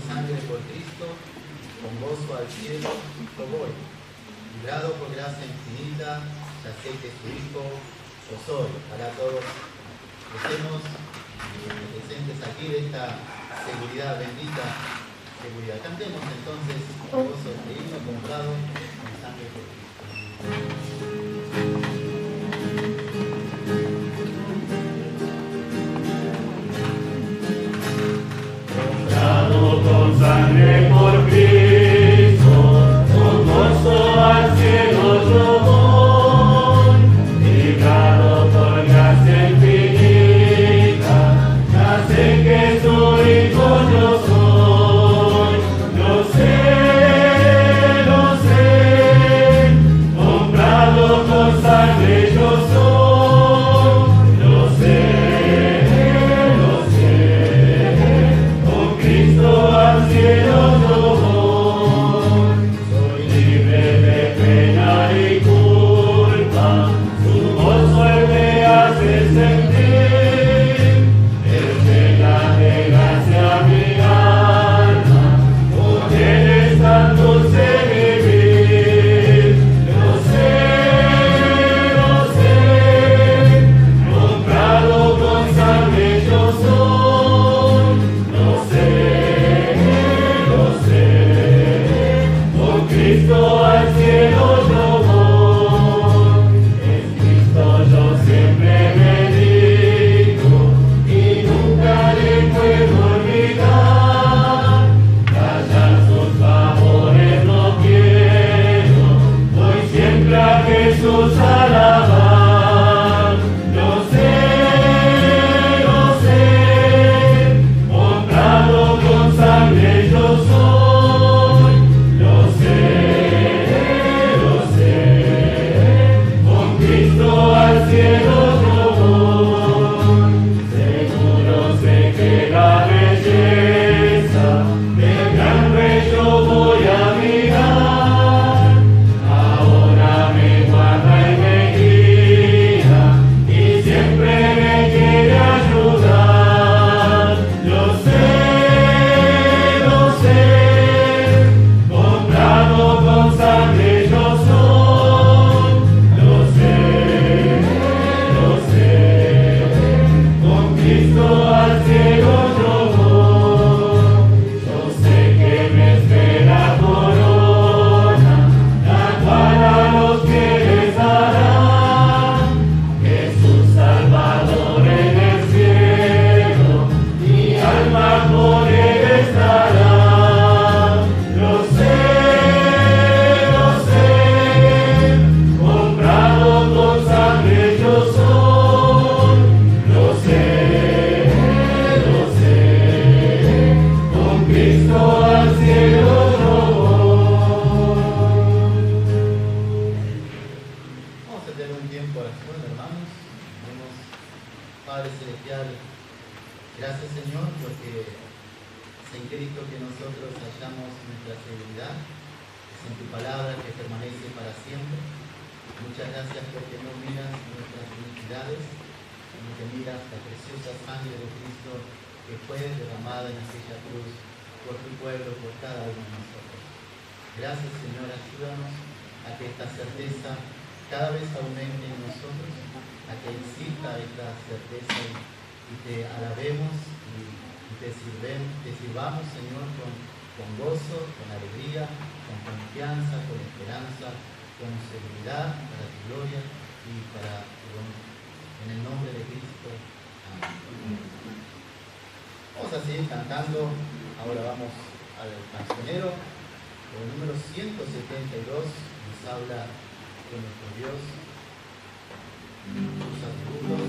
sangre por Cristo, con gozo al cielo yo voy. Librado por gracia infinita, ya sé que su Hijo yo soy. Para todos los hemos presentes aquí de esta seguridad, bendita seguridad. Cantemos entonces con gozo este himno comprado con sangre por Cristo. Con sangre por Cristo, con gozo al cielo yo voy, librado por gracia infinita, ya sé que su Hijo yo soy, lo sé, comprado con sangre yo soy, lo sé. Al cielo yo voy, soy libre de pena y culpa, su gozo él me hace sentir, él llena de gracia mi alma, con él es tan dulce vivir, lo sé, comprado con sangre yo soy, lo sé. Cristo al cielo yo voy, en Cristo yo siempre me digo y nunca le puedo olvidar, callar sus favores no quiero, voy siempre a Jesús a alabar, lo sé, comprado con sangre yo soy. Al cielo yo voy, seguro sé que la belleza del gran rey yo voy a mirar, ahora me guarda y me guía, y siempre me quiere ayudar, lo sé, comprado con sangre yo soy, lo sé. Cristo al cielo yo voy, yo sé que me espera corona, la cual a los fieles dará, Jesús Salvador en el cielo, mi alma por él estará, lo sé, comprado con sangre yo soy, lo sé. Cristo al cielo yo voy. Vamos a tener un tiempo de oración, hermanos. Tenemos, Padre Celestial, gracias Señor, porque es en Cristo que nosotros hallamos nuestra seguridad, es en tu palabra que permanece para siempre. Muchas gracias porque no miras nuestras iniquidades, sino que miras la preciosa sangre de Cristo que fue derramada en aquella cruz por tu pueblo, por cada uno de nosotros. Gracias Señor, ayúdanos a que esta certeza cada vez aumente en nosotros, a que insista esta certeza y te alabemos y te sirvamos Señor con gozo, con alegría, con confianza, con esperanza, con seguridad para tu gloria y para tu honra. En el nombre de Cristo. Amén. Vamos a seguir cantando. Ahora vamos al cancionero, con el número 172, nos habla de nuestro Dios, sus atributos.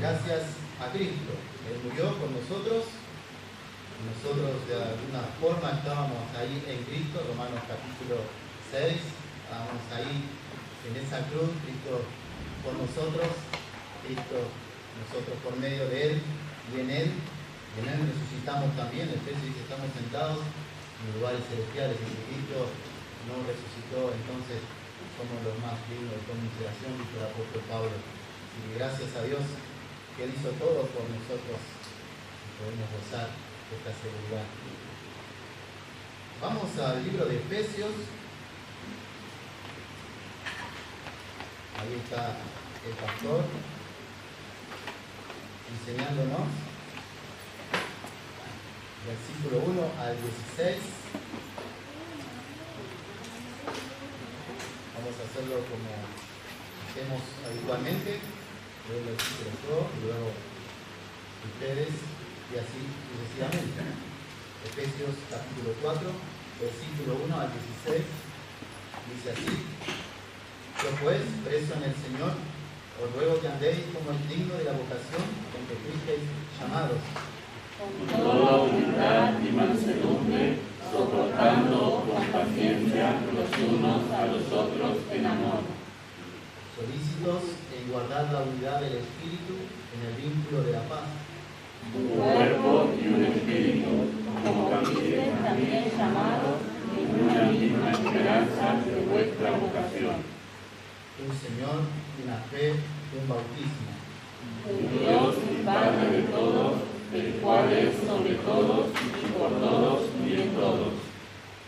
gracias a Cristo. Él murió por nosotros. Nosotros de alguna forma estábamos ahí en Cristo, Romanos capítulo 6, estábamos ahí en esa cruz, Cristo por nosotros, Cristo nosotros por medio de Él y en Él resucitamos también. El texto dice, estamos sentados en lugares celestiales, y si Cristo no resucitó, entonces somos los más dignos de conmiseración, dijo el apóstol Pablo. Y gracias a Dios que Él hizo todo por nosotros y podemos gozar esta seguridad. Vamos al libro de Efesios. Ahí está el pastor enseñándonos, versículo 1 al 16. Vamos a hacerlo como hacemos habitualmente, luego el versículo yo y luego ustedes, y así sucesivamente. Efesios capítulo 4, versículo 1 al 16, dice así: yo pues, preso en el Señor, os ruego que andéis como es digno de la vocación con que fuisteis llamados, con toda humildad y mansedumbre, soportando con paciencia los unos a los otros en amor, solícitos en guardar la unidad del Espíritu en el vínculo de la paz. un cuerpo y un espíritu, como fuisteis también llamados en una misma esperanza de vuestra vocación. Un Señor, una fe, un bautismo. Un Dios y Padre de todos, el cual es sobre todos y por todos y en todos.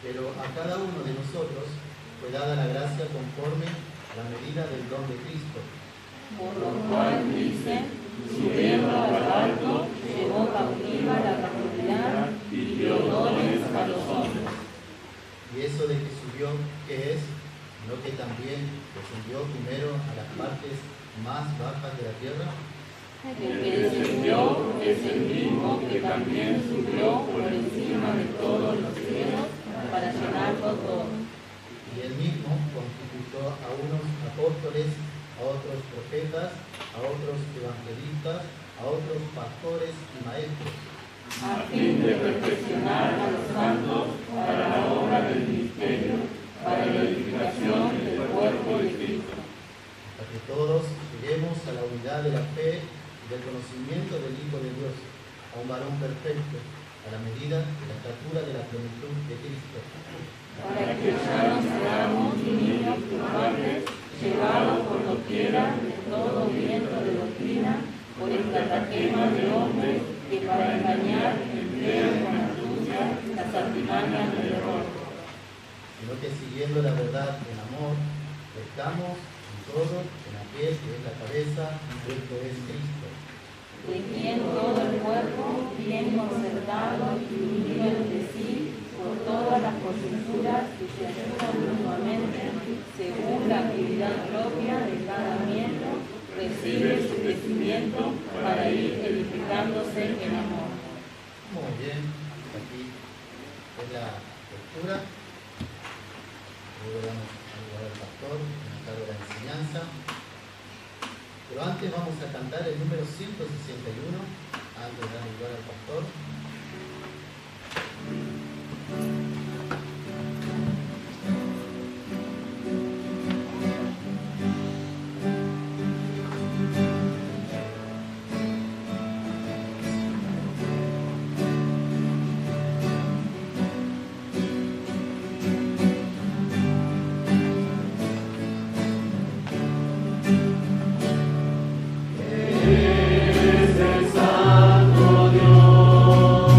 Pero a cada uno de nosotros fue dada la gracia conforme a la medida del don de Cristo. Por lo cual dice, subiendo a lo alto, llevó cautiva la cautividad y dio dones a los hombres. Y eso de que subió, ¿qué es? ¿No que también descendió primero a las partes más bajas de la tierra? El que descendió es el mismo que también subió por encima de todos los cielos para llenarlo todo. Y él mismo constituyó a unos apóstoles, a otros profetas, a otros evangelistas, a otros pastores y maestros, a fin de perfeccionar a los santos para la obra del ministerio, para la edificación del cuerpo de Cristo, para que todos lleguemos a la unidad de la fe y del conocimiento del Hijo de Dios, a un varón perfecto, a la medida de la estatura de la plenitud de Cristo, para que ya no seamos niños culpables, llevados por doquiera de todo viento de doctrina, por estratagema de hombres que para engañar emplean con astucia las artimañas del error, sino que siguiendo la verdad en amor, estamos en todo en aquel que es la cabeza, y esto es Cristo, de quien todo el cuerpo, bien concertado y unido entre sí, por todas las coyunturas que se ayudan mutuamente, según la actividad propia de cada miembro, recibe su crecimiento para ir edificándose en amor. Muy bien, aquí es la lectura. Luego damos lugar al pastor, en el cargo de la enseñanza. Pero antes vamos a cantar el número 161, antes de dar lugar al pastor. Es el Santo Dios.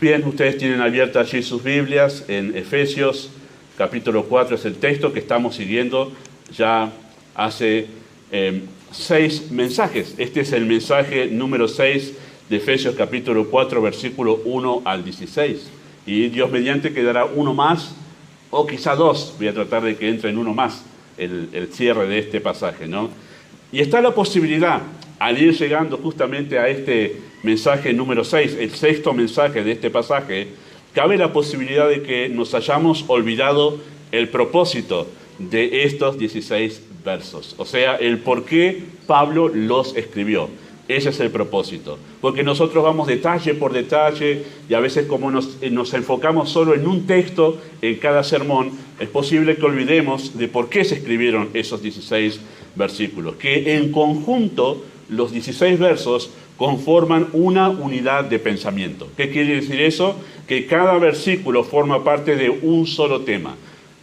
Bien, ustedes tienen abiertas allí sus Biblias en Efesios, capítulo 4 es el texto que estamos siguiendo ya hace 6 mensajes. Este es el mensaje número 6 de Efesios capítulo 4, versículo 1 al 16. Y Dios mediante quedará uno más, o quizá 2. Voy a tratar de que entre en uno más el cierre de este pasaje, ¿no? Y está la posibilidad, al ir llegando justamente a este mensaje número 6, el 6º mensaje de este pasaje, cabe la posibilidad de que nos hayamos olvidado el propósito de estos 16 versos. O sea, el por qué Pablo los escribió. Ese es el propósito. Porque nosotros vamos detalle por detalle y a veces como nos enfocamos solo en un texto en cada sermón, es posible que olvidemos de por qué se escribieron esos 16 versículos. Que en conjunto los 16 versos conforman una unidad de pensamiento. ¿Qué quiere decir eso? Que cada versículo forma parte de un solo tema.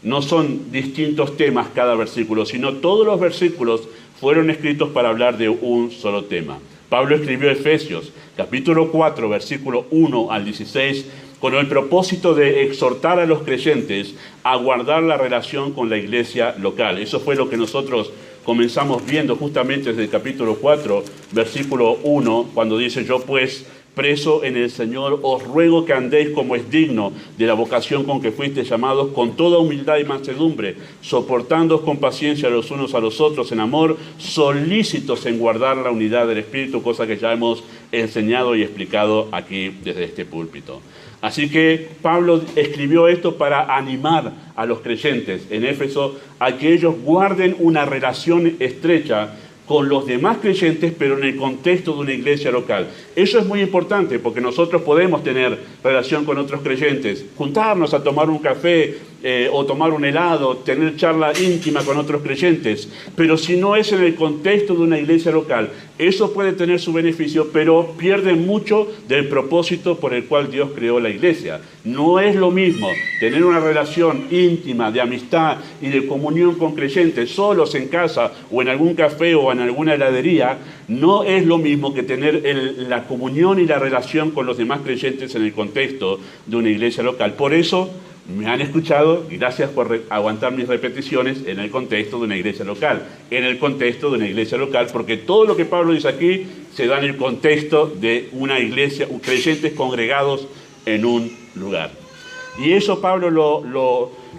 No son distintos temas cada versículo, sino todos los versículos fueron escritos para hablar de un solo tema. Pablo escribió Efesios, capítulo 4, versículo 1 al 16, con el propósito de exhortar a los creyentes a guardar la relación con la iglesia local. Eso fue lo que nosotros comenzamos viendo justamente desde el capítulo 4, versículo 1, cuando dice: yo pues, preso en el Señor, os ruego que andéis como es digno de la vocación con que fuisteis llamados, con toda humildad y mansedumbre, soportándoos con paciencia los unos a los otros en amor, solícitos en guardar la unidad del Espíritu, cosa que ya hemos enseñado y explicado aquí desde este púlpito. Así que Pablo escribió esto para animar a los creyentes en Éfeso a que ellos guarden una relación estrecha con los demás creyentes, pero en el contexto de una iglesia local. Eso es muy importante porque nosotros podemos tener relación con otros creyentes, juntarnos a tomar un café o tomar un helado, tener charla íntima con otros creyentes, pero si no es en el contexto de una iglesia local, eso puede tener su beneficio, pero pierde mucho del propósito por el cual Dios creó la iglesia. No es lo mismo tener una relación íntima de amistad y de comunión con creyentes solos en casa o en algún café o en alguna heladería. No es lo mismo que tener la comunión y la relación con los demás creyentes en el contexto de una iglesia local. Por eso me han escuchado, y gracias por aguantar mis repeticiones, en el contexto de una iglesia local. En el contexto de una iglesia local, porque todo lo que Pablo dice aquí se da en el contexto de una iglesia, creyentes congregados en un lugar. Y eso Pablo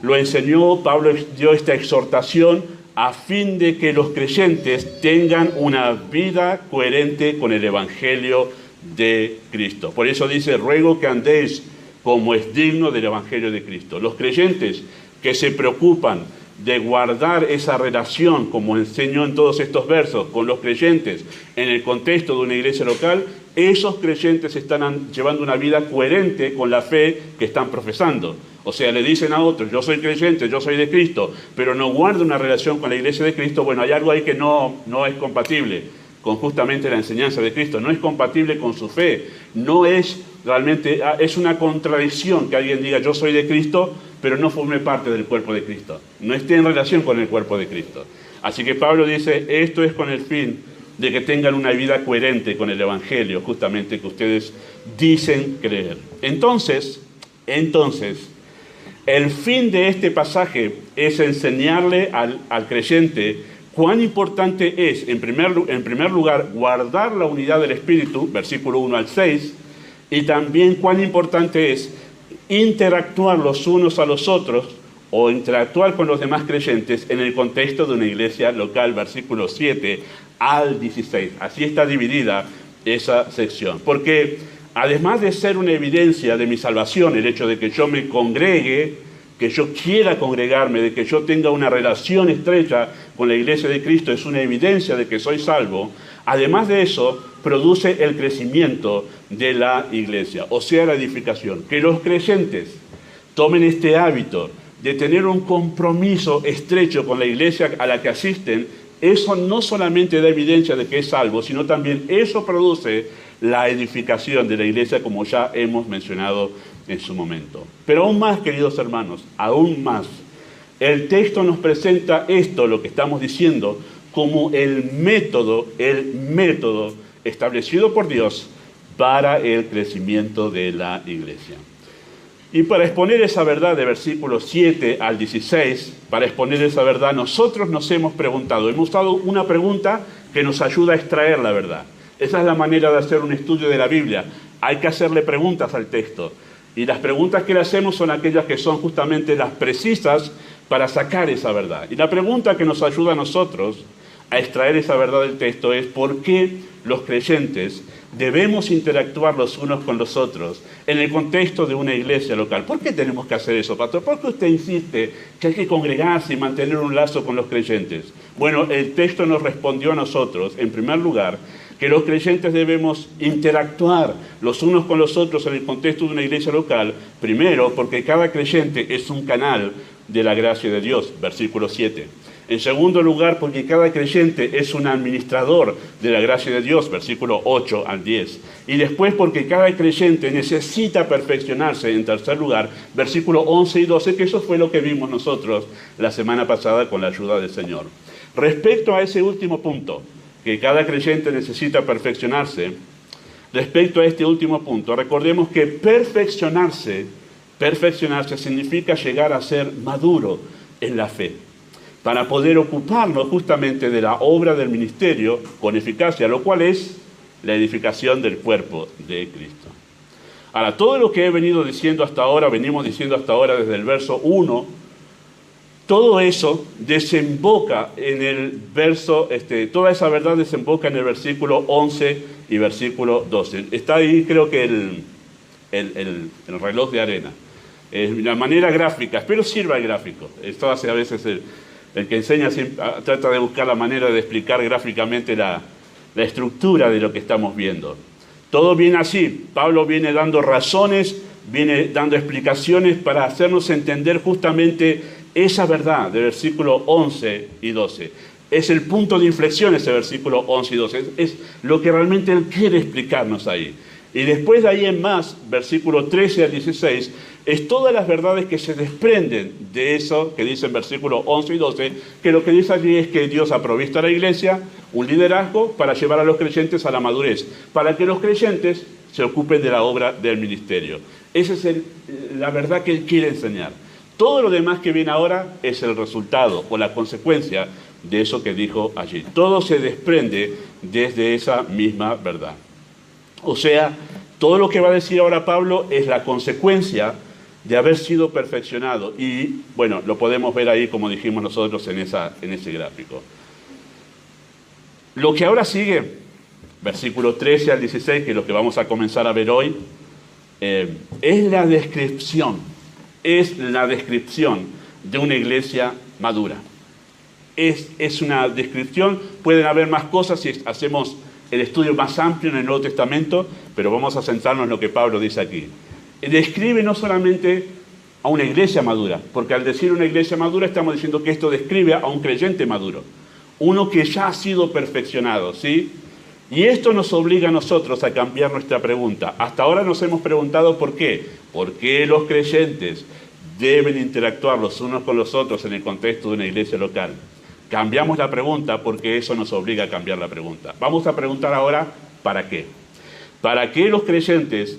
lo enseñó, Pablo dio esta exhortación a fin de que los creyentes tengan una vida coherente con el Evangelio de Cristo. Por eso dice: ruego que andéis como es digno del Evangelio de Cristo. Los creyentes que se preocupan de guardar esa relación, como enseñó en todos estos versos, con los creyentes en el contexto de una iglesia local, esos creyentes están llevando una vida coherente con la fe que están profesando. O sea, le dicen a otros: yo soy creyente, yo soy de Cristo, pero no guardo una relación con la iglesia de Cristo. Bueno, hay algo ahí que no es compatible con justamente la enseñanza de Cristo, no es compatible con su fe, no es realmente, es una contradicción que alguien diga: yo soy de Cristo, pero no forme parte del cuerpo de Cristo, no esté en relación con el cuerpo de Cristo. Así que Pablo dice: esto es con el fin de que tengan una vida coherente con el Evangelio, justamente que ustedes dicen creer. Entonces, el fin de este pasaje es enseñarle al creyente cuán importante es, en primer lugar, guardar la unidad del Espíritu, versículo 1 al 6, y también cuán importante es interactuar los unos a los otros o interactuar con los demás creyentes en el contexto de una iglesia local, versículo 7 al 16. Así está dividida esa sección. Porque además de ser una evidencia de mi salvación, el hecho de que yo me congregue, que yo quiera congregarme, de que yo tenga una relación estrecha con la iglesia de Cristo, es una evidencia de que soy salvo. Además de eso, produce el crecimiento de la iglesia, o sea, la edificación. Que los creyentes tomen este hábito de tener un compromiso estrecho con la iglesia a la que asisten, eso no solamente da evidencia de que es salvo, sino también eso produce la edificación de la iglesia, como ya hemos mencionado en su momento. Pero aún más, queridos hermanos, aún más, el texto nos presenta esto, lo que estamos diciendo, como el método establecido por Dios para el crecimiento de la iglesia. Y para exponer esa verdad de versículos 7 al 16, para exponer esa verdad, nosotros nos hemos preguntado, hemos dado una pregunta que nos ayuda a extraer la verdad. Esa es la manera de hacer un estudio de la Biblia. Hay que hacerle preguntas al texto. Y las preguntas que le hacemos son aquellas que son justamente las precisas para sacar esa verdad. Y la pregunta que nos ayuda a nosotros a extraer esa verdad del texto es ¿por qué los creyentes debemos interactuar los unos con los otros en el contexto de una iglesia local? ¿Por qué tenemos que hacer eso, pastor? ¿Por qué usted insiste que hay que congregarse y mantener un lazo con los creyentes? Bueno, el texto nos respondió a nosotros, en primer lugar, que los creyentes debemos interactuar los unos con los otros en el contexto de una iglesia local, primero porque cada creyente es un canal de la gracia de Dios, versículo 7. En segundo lugar, porque cada creyente es un administrador de la gracia de Dios, versículo 8 al 10. Y después porque cada creyente necesita perfeccionarse, en tercer lugar, versículo 11 y 12, que eso fue lo que vimos nosotros la semana pasada con la ayuda del Señor. Respecto a ese último punto, que cada creyente necesita perfeccionarse, respecto a este último punto, recordemos que perfeccionarse significa llegar a ser maduro en la fe, para poder ocuparnos justamente de la obra del ministerio con eficacia, lo cual es la edificación del cuerpo de Cristo. Ahora, todo lo que he venido diciendo hasta ahora, venimos diciendo hasta ahora desde el verso 1, todo eso desemboca en el verso, toda esa verdad desemboca en el versículo 11 y versículo 12. Está ahí, creo que el reloj de arena. Es una manera gráfica, espero sirva el gráfico. Esto hace a veces el que enseña trata de buscar la manera de explicar gráficamente la estructura de lo que estamos viendo. Todo viene así. Pablo viene dando razones, viene dando explicaciones para hacernos entender justamente esa verdad de versículo 11 y 12. Es el punto de inflexión ese versículo 11 y 12. Es lo que realmente él quiere explicarnos ahí. Y después de ahí en más, versículo 13 al 16, es todas las verdades que se desprenden de eso que dice en versículo 11 y 12, que lo que dice allí es que Dios ha provisto a la iglesia un liderazgo para llevar a los creyentes a la madurez, para que los creyentes se ocupen de la obra del ministerio. Esa es la verdad que él quiere enseñar. Todo lo demás que viene ahora es el resultado o la consecuencia de eso que dijo allí. Todo se desprende desde esa misma verdad. O sea, todo lo que va a decir ahora Pablo es la consecuencia de haber sido perfeccionado. Y, bueno, lo podemos ver ahí, como dijimos nosotros, en ese gráfico. Lo que ahora sigue, versículo 13 al 16, que es lo que vamos a comenzar a ver hoy, es la descripción de una iglesia madura. Es una descripción, pueden haber más cosas si hacemos el estudio más amplio en el Nuevo Testamento, pero vamos a centrarnos en lo que Pablo dice aquí. Describe no solamente a una iglesia madura, porque al decir una iglesia madura estamos diciendo que esto describe a un creyente maduro, uno que ya ha sido perfeccionado, ¿sí? Y esto nos obliga a nosotros a cambiar nuestra pregunta. Hasta ahora nos hemos preguntado ¿por qué? ¿Por qué los creyentes deben interactuar los unos con los otros en el contexto de una iglesia local? Cambiamos la pregunta porque eso nos obliga a cambiar la pregunta. Vamos a preguntar ahora ¿para qué? ¿Para qué los creyentes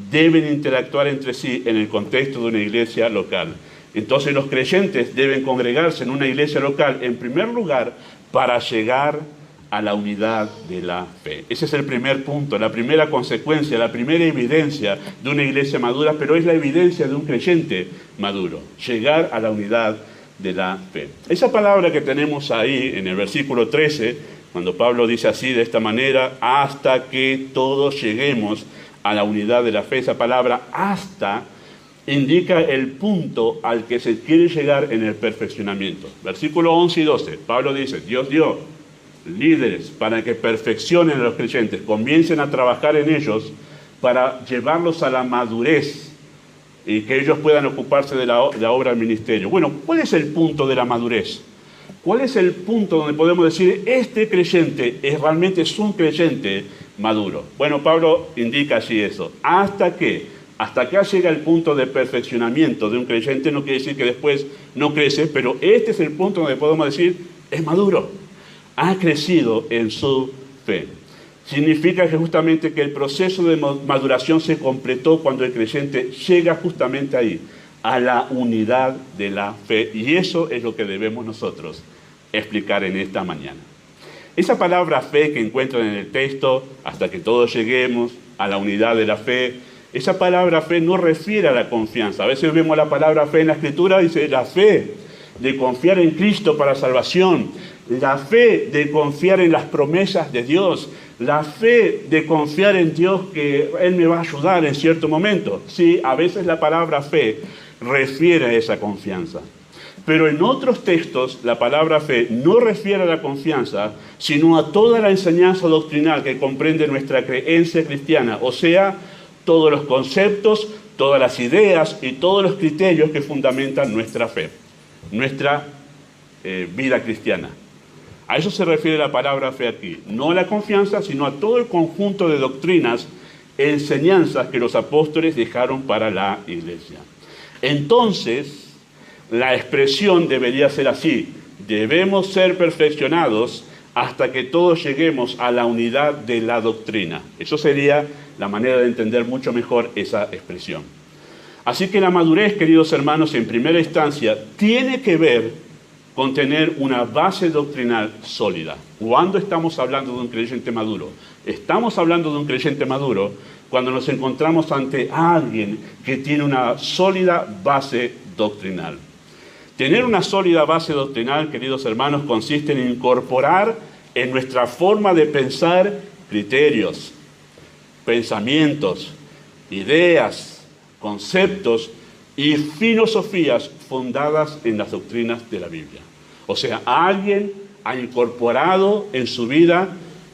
deben interactuar entre sí en el contexto de una iglesia local? Entonces los creyentes deben congregarse en una iglesia local en primer lugar para llegar a la unidad de la fe. Ese es el primer punto, la primera consecuencia, la primera evidencia de una iglesia madura, pero es la evidencia de un creyente maduro, llegar a la unidad de la fe. Esa palabra que tenemos ahí en el versículo 13, cuando Pablo dice así de esta manera, hasta que todos lleguemos a la unidad de la fe, esa palabra hasta indica el punto al que se quiere llegar en el perfeccionamiento. Versículo 11 y 12, Pablo dice, Dios dio líderes para que perfeccionen a los creyentes, comiencen a trabajar en ellos para llevarlos a la madurez y que ellos puedan ocuparse de la obra del ministerio. Bueno, ¿cuál es el punto de la madurez? ¿Cuál es el punto donde podemos decir este creyente realmente es un creyente maduro? Bueno, Pablo indica así eso. Hasta acá llega el punto de perfeccionamiento de un creyente, no quiere decir que después no crece, pero este es el punto donde podemos decir es maduro. Ha crecido en su fe. significa que justamente que el proceso de maduración se completó cuando el creyente llega justamente ahí, a la unidad de la fe. Y eso es lo que debemos nosotros explicar en esta mañana. Esa palabra fe que encuentran en el texto, hasta que todos lleguemos a la unidad de la fe, esa palabra fe no refiere a la confianza. A veces vemos la palabra fe en la Escritura y dice la fe de confiar en Cristo para salvación, la fe de confiar en las promesas de Dios, la fe de confiar en Dios que Él me va a ayudar en cierto momento. Sí, a veces la palabra fe refiere a esa confianza. Pero en otros textos la palabra fe no refiere a la confianza, sino a toda la enseñanza doctrinal que comprende nuestra creencia cristiana, o sea, todos los conceptos, todas las ideas y todos los criterios que fundamentan nuestra fe, nuestra vida cristiana. A eso se refiere la palabra fe aquí, no a la confianza, sino a todo el conjunto de doctrinas, enseñanzas que los apóstoles dejaron para la iglesia. Entonces, la expresión debería ser así: debemos ser perfeccionados hasta que todos lleguemos a la unidad de la doctrina. Eso sería la manera de entender mucho mejor esa expresión. Así que la madurez, queridos hermanos, en primera instancia, tiene que ver con tener una base doctrinal sólida. ¿Cuándo estamos hablando de un creyente maduro? Estamos hablando de un creyente maduro cuando nos encontramos ante alguien que tiene una sólida base doctrinal. Tener una sólida base doctrinal, queridos hermanos, consiste en incorporar en nuestra forma de pensar criterios, pensamientos, ideas, conceptos y filosofías fundadas en las doctrinas de la Biblia. O sea, alguien ha incorporado en su vida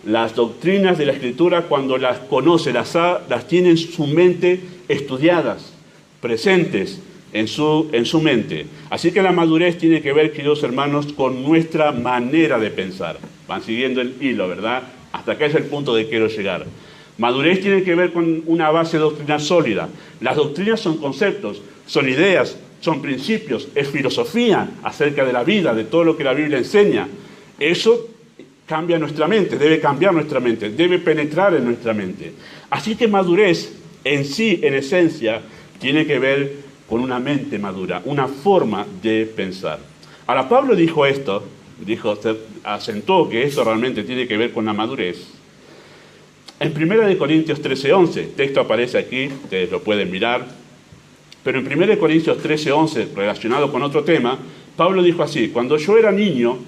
las doctrinas de la Escritura cuando las conoce, las tiene en su mente estudiadas, presentes en su mente. Así que la madurez tiene que ver, queridos hermanos, con nuestra manera de pensar. Van siguiendo el hilo, ¿verdad? Hasta acá es el punto de que quiero llegar. Madurez tiene que ver con una base doctrinal sólida. Las doctrinas son conceptos, son ideas, son principios, es filosofía acerca de la vida, de todo lo que la Biblia enseña. Eso cambia nuestra mente, debe cambiar nuestra mente, debe penetrar en nuestra mente. Así que madurez en sí, en esencia, tiene que ver con una mente madura, una forma de pensar. Ahora, Pablo dijo esto, acentuó que esto realmente tiene que ver con la madurez. En 1 Corintios 13:11, el texto aparece aquí, ustedes lo pueden mirar, pero en 1 Corintios 13:11, relacionado con otro tema, Pablo dijo así: cuando yo era niño,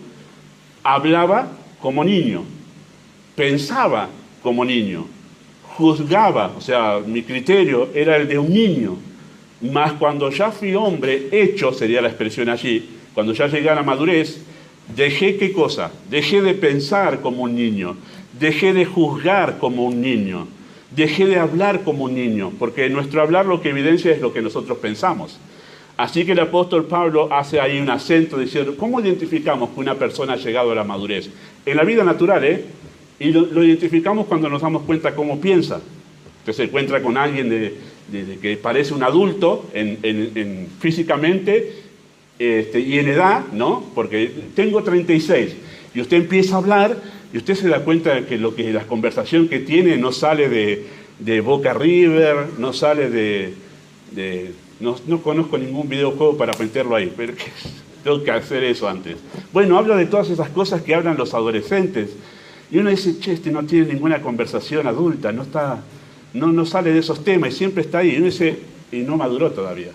hablaba como niño, pensaba como niño, juzgaba, o sea, mi criterio era el de un niño. Mas cuando ya fui hombre, hecho, sería la expresión allí, cuando ya llegué a la madurez, dejé ¿qué cosa? Dejé de pensar como un niño, dejé de juzgar como un niño, dejé de hablar como un niño, porque nuestro hablar lo que evidencia es lo que nosotros pensamos. Así que el apóstol Pablo hace ahí un acento diciendo, ¿cómo identificamos que una persona ha llegado a la madurez? En la vida natural, y lo identificamos cuando nos damos cuenta cómo piensa. Usted se encuentra con alguien que parece un adulto físicamente y en edad, ¿no? Porque tengo 36 y usted empieza a hablar y usted se da cuenta de que la conversación que tiene no sale de Boca River, no sale no conozco ningún videojuego para meterlo ahí, pero tengo que hacer eso antes. Bueno, habla de todas esas cosas que hablan los adolescentes y uno dice, este no tiene ninguna conversación adulta, no sale de esos temas y siempre está ahí. Y uno dice, y no maduró todavía.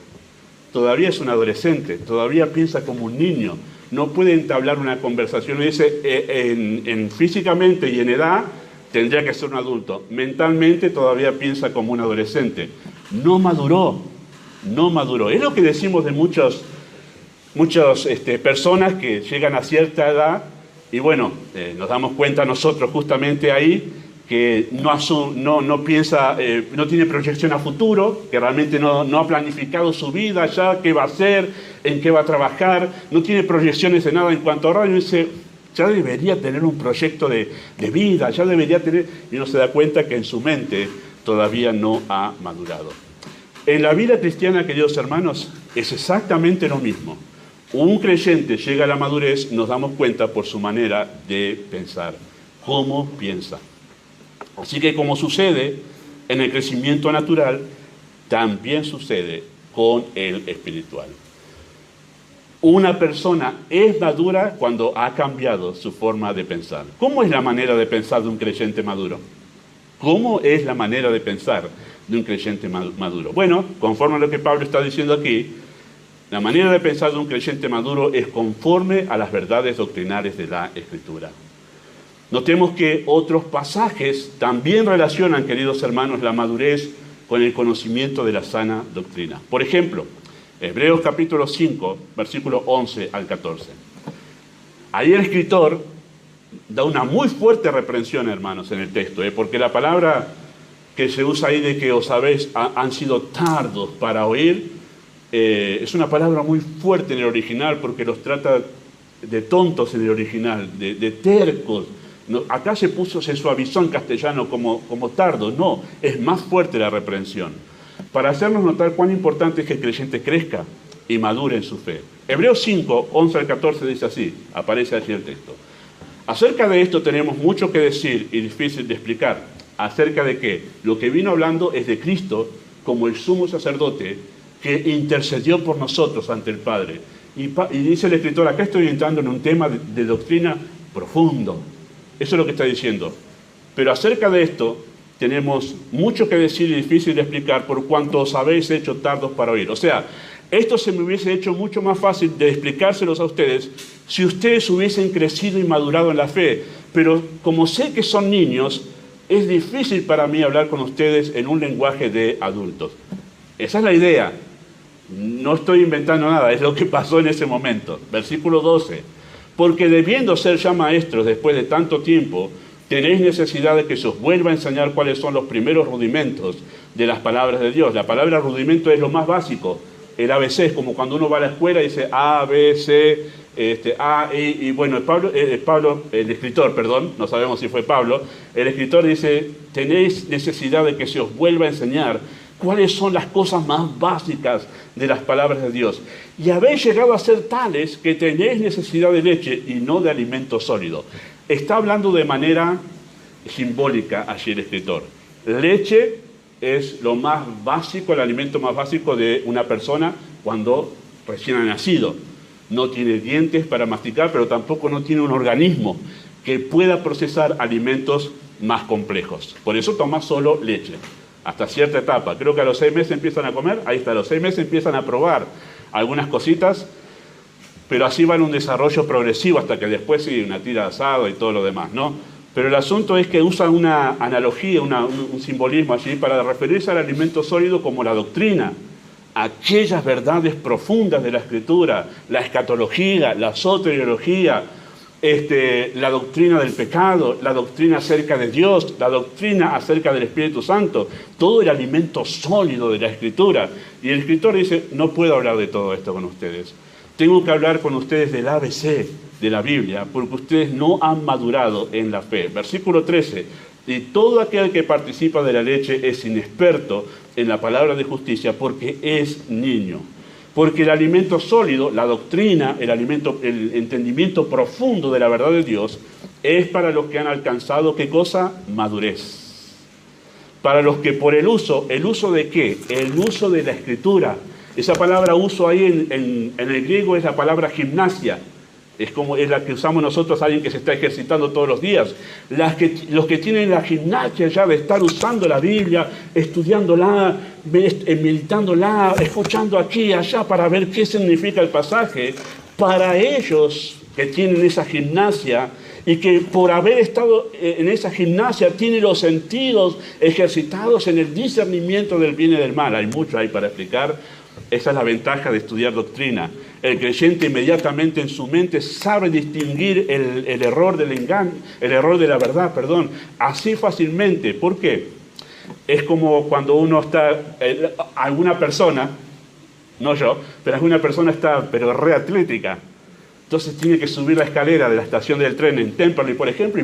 Todavía es un adolescente, todavía piensa como un niño. No puede entablar una conversación. Uno dice, físicamente y en edad tendría que ser un adulto. Mentalmente todavía piensa como un adolescente. No maduró. Es lo que decimos de muchas personas que llegan a cierta edad y bueno, nos damos cuenta nosotros justamente ahí que no piensa, no tiene proyección a futuro, que realmente no ha planificado su vida ya, qué va a hacer, en qué va a trabajar, no tiene proyecciones de nada en cuanto a ahorrar, y uno dice, ya debería tener un proyecto de vida, ya debería tener, y uno se da cuenta que en su mente todavía no ha madurado. En la vida cristiana, queridos hermanos, es exactamente lo mismo. Un creyente llega a la madurez, nos damos cuenta por su manera de pensar, cómo piensa. Así que como sucede en el crecimiento natural, también sucede con el espiritual. Una persona es madura cuando ha cambiado su forma de pensar. ¿Cómo es la manera de pensar de un creyente maduro? ¿Cómo es la manera de pensar de un creyente maduro? Bueno, conforme a lo que Pablo está diciendo aquí, la manera de pensar de un creyente maduro es conforme a las verdades doctrinales de la Escritura. Notemos que otros pasajes también relacionan, queridos hermanos, la madurez con el conocimiento de la sana doctrina. Por ejemplo, Hebreos capítulo 5, versículo 11 al 14. Ahí el escritor da una muy fuerte reprensión, hermanos, en el texto, porque la palabra que se usa ahí de que os habéis, han sido tardos para oír, es una palabra muy fuerte en el original, porque los trata de tontos en el original, de tercos. No, acá se suavizó en castellano como tardos. No, es más fuerte la reprensión, para hacernos notar cuán importante es que el creyente crezca y madure en su fe. Hebreos 5, 11 al 14 dice así, aparece allí el texto. Acerca de esto tenemos mucho que decir y difícil de explicar. ¿Acerca de qué? Lo que vino hablando es de Cristo como el sumo sacerdote que intercedió por nosotros ante el Padre. Y dice el escritor, acá estoy entrando en un tema de doctrina profundo. Eso es lo que está diciendo. Pero acerca de esto tenemos mucho que decir y difícil de explicar por cuanto os habéis hecho tardos para oír. O sea, esto se me hubiese hecho mucho más fácil de explicárselos a ustedes si ustedes hubiesen crecido y madurado en la fe. Pero como sé que son niños, es difícil para mí hablar con ustedes en un lenguaje de adultos. Esa es la idea. No estoy inventando nada, es lo que pasó en ese momento. Versículo 12. Porque debiendo ser ya maestros después de tanto tiempo, tenéis necesidad de que se os vuelva a enseñar cuáles son los primeros rudimentos de las palabras de Dios. La palabra rudimento es lo más básico. El ABC es como cuando uno va a la escuela y dice A, B, C, A, y bueno, el escritor, no sabemos si fue Pablo, el escritor dice, tenéis necesidad de que se os vuelva a enseñar cuáles son las cosas más básicas de las palabras de Dios. Y habéis llegado a ser tales que tenéis necesidad de leche y no de alimento sólido. Está hablando de manera simbólica allí el escritor. Leche es lo más básico, el alimento más básico de una persona cuando recién ha nacido. No tiene dientes para masticar, pero tampoco no tiene un organismo que pueda procesar alimentos más complejos. Por eso toma solo leche, hasta cierta etapa. Creo que a los 6 meses empiezan a comer, ahí está, a los 6 meses empiezan a probar algunas cositas, pero así va en un desarrollo progresivo hasta que después sí, una tira de asado y todo lo demás, ¿no? Pero el asunto es que usa una analogía, un simbolismo allí para referirse al alimento sólido como la doctrina, aquellas verdades profundas de la Escritura, la escatología, la soteriología, la doctrina del pecado, la doctrina acerca de Dios, la doctrina acerca del Espíritu Santo, todo el alimento sólido de la Escritura. Y el escritor dice, no puedo hablar de todo esto con ustedes. Tengo que hablar con ustedes del ABC de la Biblia, porque ustedes no han madurado en la fe. Versículo 13, y todo aquel que participa de la leche es inexperto en la palabra de justicia porque es niño. Porque el alimento sólido, la doctrina, el entendimiento profundo de la verdad de Dios, es para los que han alcanzado, ¿qué cosa? Madurez. Para los que por ¿el uso de qué? El uso de la Escritura. Esa palabra uso ahí en el griego es la palabra gimnasia. Es la que usamos nosotros, alguien que se está ejercitando todos los días. Los que tienen la gimnasia ya de estar usando la Biblia, estudiándola, meditándola, escuchando aquí y allá para ver qué significa el pasaje. Para ellos que tienen esa gimnasia y que por haber estado en esa gimnasia tienen los sentidos ejercitados en el discernimiento del bien y del mal. Hay mucho ahí para explicar. Esa es la ventaja de estudiar doctrina. El creyente inmediatamente en su mente sabe distinguir el error del engaño, el error de la verdad, así fácilmente. ¿Por qué? Es como cuando uno está, alguna persona, no yo, pero alguna persona está, pero re atlética. Entonces tiene que subir la escalera de la estación del tren en Temperley, por ejemplo,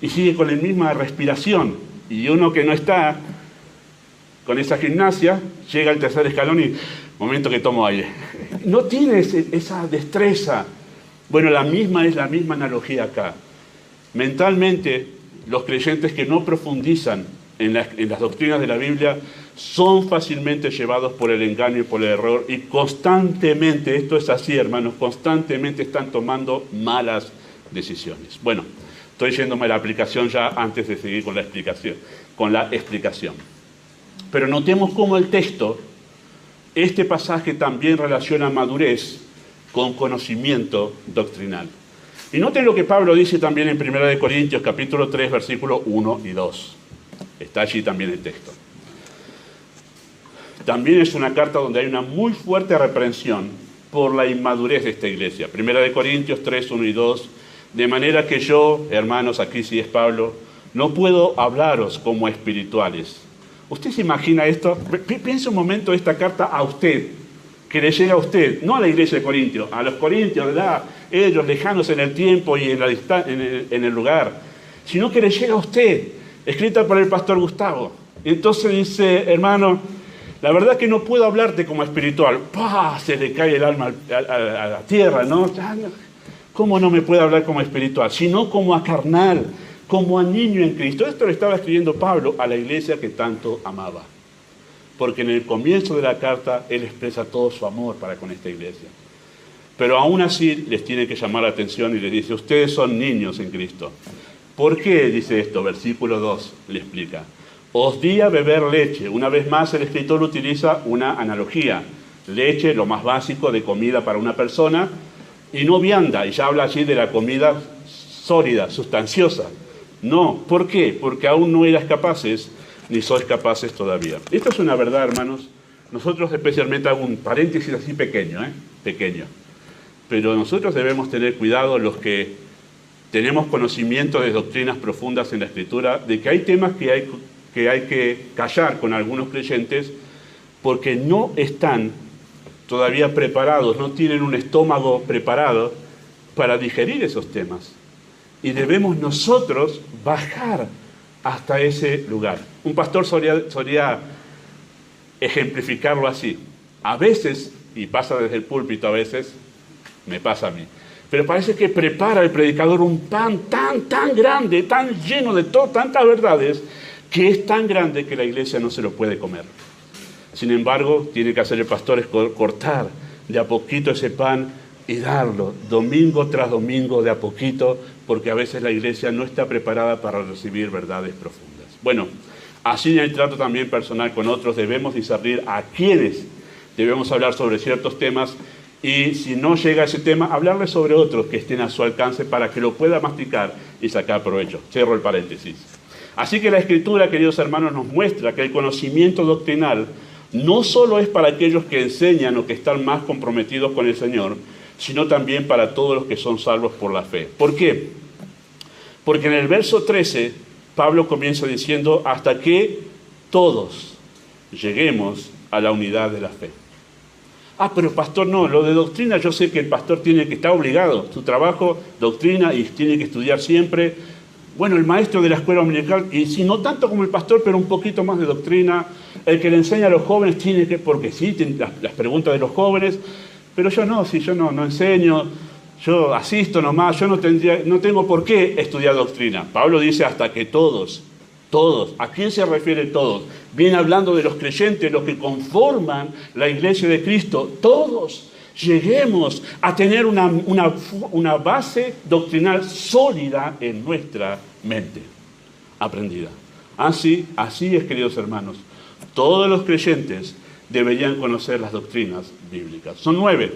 y sigue con la misma respiración. Y uno que no está con esa gimnasia, llega al tercer escalón y momento que tomo aire. No tiene esa destreza. Bueno, es la misma analogía acá. Mentalmente los creyentes que no profundizan en las doctrinas de la Biblia son fácilmente llevados por el engaño y por el error y constantemente, esto es así hermanos, constantemente están tomando malas decisiones. Bueno, estoy yéndome a la aplicación ya antes de seguir con la explicación. Pero notemos cómo el texto, este pasaje también relaciona madurez con conocimiento doctrinal. Y noten lo que Pablo dice también en 1 Corintios capítulo 3, versículos 1 y 2. Está allí también el texto. También es una carta donde hay una muy fuerte reprensión por la inmadurez de esta iglesia. 1 Corintios 3, 1 y 2. De manera que yo, hermanos, aquí sí es Pablo, no puedo hablaros como espirituales. ¿Usted se imagina esto? Piense un momento esta carta a usted, que le llega a usted, no a la iglesia de Corintios, a los corintios, ¿verdad? Ellos lejanos en el tiempo y en el lugar, sino que le llega a usted, escrita por el pastor Gustavo. Entonces dice, hermano, la verdad que no puedo hablarte como espiritual. ¡Pah! Se le cae el alma a la tierra, ¿no? ¿Cómo no me puede hablar como espiritual? Sino como a carnal, como a niño en Cristo. Esto le estaba escribiendo Pablo a la iglesia que tanto amaba. Porque en el comienzo de la carta él expresa todo su amor para con esta iglesia. Pero aún así les tiene que llamar la atención y les dice, ustedes son niños en Cristo. ¿Por qué dice esto? Versículo 2 le explica. Os di a beber leche. Una vez más el escritor utiliza una analogía. Leche, lo más básico de comida para una persona, y no vianda, y ya habla allí de la comida sólida, sustanciosa. No, ¿por qué? Porque aún no eras capaces, ni sois capaces todavía. Esto es una verdad, hermanos. Nosotros especialmente hago un paréntesis así pequeño, pequeño. Pero nosotros debemos tener cuidado, los que tenemos conocimiento de doctrinas profundas en la Escritura, de que hay temas que hay que callar con algunos creyentes porque no están todavía preparados, no tienen un estómago preparado para digerir esos temas. Y debemos nosotros bajar hasta ese lugar. Un pastor solía ejemplificarlo así. A veces, y pasa desde el púlpito a veces, me pasa a mí, pero parece que prepara el predicador un pan tan grande, tan lleno de tantas verdades, que es tan grande que la iglesia no se lo puede comer. Sin embargo, tiene que hacer el pastor es cortar de a poquito ese pan y darlo, domingo tras domingo, de a poquito, porque a veces la iglesia no está preparada para recibir verdades profundas. Bueno, así en el trato también personal con otros debemos discernir a quiénes debemos hablar sobre ciertos temas y si no llega a ese tema, hablarle sobre otros que estén a su alcance para que lo pueda masticar y sacar provecho. Cierro el paréntesis. Así que la Escritura, queridos hermanos, nos muestra que el conocimiento doctrinal no solo es para aquellos que enseñan o que están más comprometidos con el Señor, sino también para todos los que son salvos por la fe. ¿Por qué? Porque en el verso 13, Pablo comienza diciendo, hasta que todos lleguemos a la unidad de la fe. Pero pastor, no, lo de doctrina, yo sé que el pastor tiene que estar obligado, su trabajo, doctrina, y tiene que estudiar siempre. Bueno, el maestro de la escuela dominical, y si no tanto como el pastor, pero un poquito más de doctrina. El que le enseña a los jóvenes tiene que, porque sí, las preguntas de los jóvenes, pero yo no, si yo no enseño, yo asisto nomás, yo no tengo por qué estudiar doctrina. Pablo dice hasta que todos, ¿a quién se refiere todos? Viene hablando de los creyentes, los que conforman la iglesia de Cristo, todos lleguemos a tener una base doctrinal sólida en nuestra mente, aprendida. Así es, queridos hermanos, todos los creyentes deberían conocer las doctrinas bíblicas. Son nueve.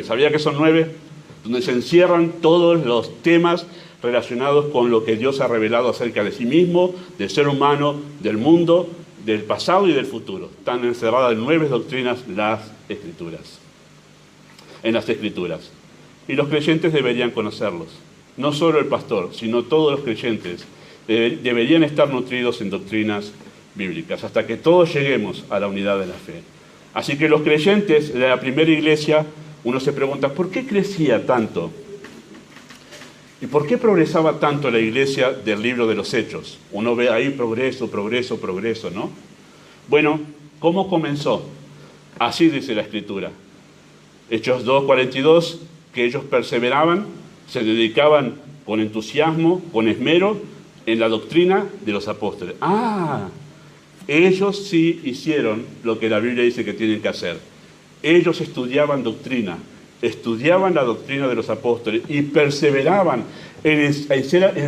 ¿Sabía que son 9? Donde se encierran todos los temas relacionados con lo que Dios ha revelado acerca de sí mismo, del ser humano, del mundo, del pasado y del futuro. Están encerradas en 9 doctrinas en las Escrituras. Y los creyentes deberían conocerlos. No solo el pastor, sino todos los creyentes deberían estar nutridos en doctrinas bíblicas, hasta que todos lleguemos a la unidad de la fe. Así que los creyentes de la primera iglesia, uno se pregunta, ¿por qué crecía tanto? ¿Y por qué progresaba tanto la iglesia del libro de los Hechos? Uno ve ahí progreso, ¿no? Bueno, ¿cómo comenzó? Así dice la Escritura. Hechos 2:42, que ellos perseveraban, se dedicaban con entusiasmo, con esmero, en la doctrina de los apóstoles. Ellos sí hicieron lo que la Biblia dice que tienen que hacer. Ellos estudiaban doctrina, estudiaban la doctrina de los apóstoles y perseveraban en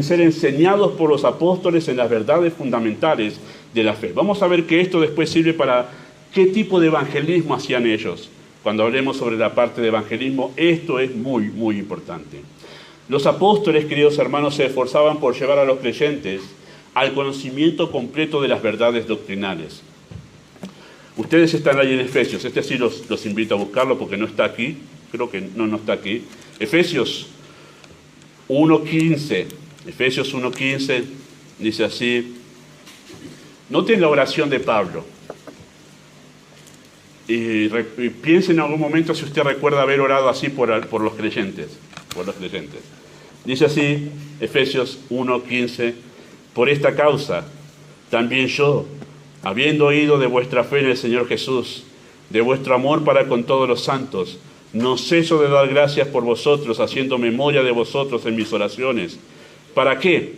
ser enseñados por los apóstoles en las verdades fundamentales de la fe. Vamos a ver que esto después sirve para qué tipo de evangelismo hacían ellos. Cuando hablemos sobre la parte de evangelismo, esto es muy, muy importante. Los apóstoles, queridos hermanos, se esforzaban por llevar a los creyentes al conocimiento completo de las verdades doctrinales. Ustedes están ahí en Efesios, sí los invito a buscarlo porque no está aquí, creo que no está aquí. Efesios 1.15, Efesios 1.15 dice así, noten la oración de Pablo. Y piensen en algún momento si usted recuerda haber orado así por los creyentes. Dice así, Efesios 1:15, por esta causa, también yo, habiendo oído de vuestra fe en el Señor Jesús, de vuestro amor para con todos los santos, no ceso de dar gracias por vosotros, haciendo memoria de vosotros en mis oraciones. ¿Para qué?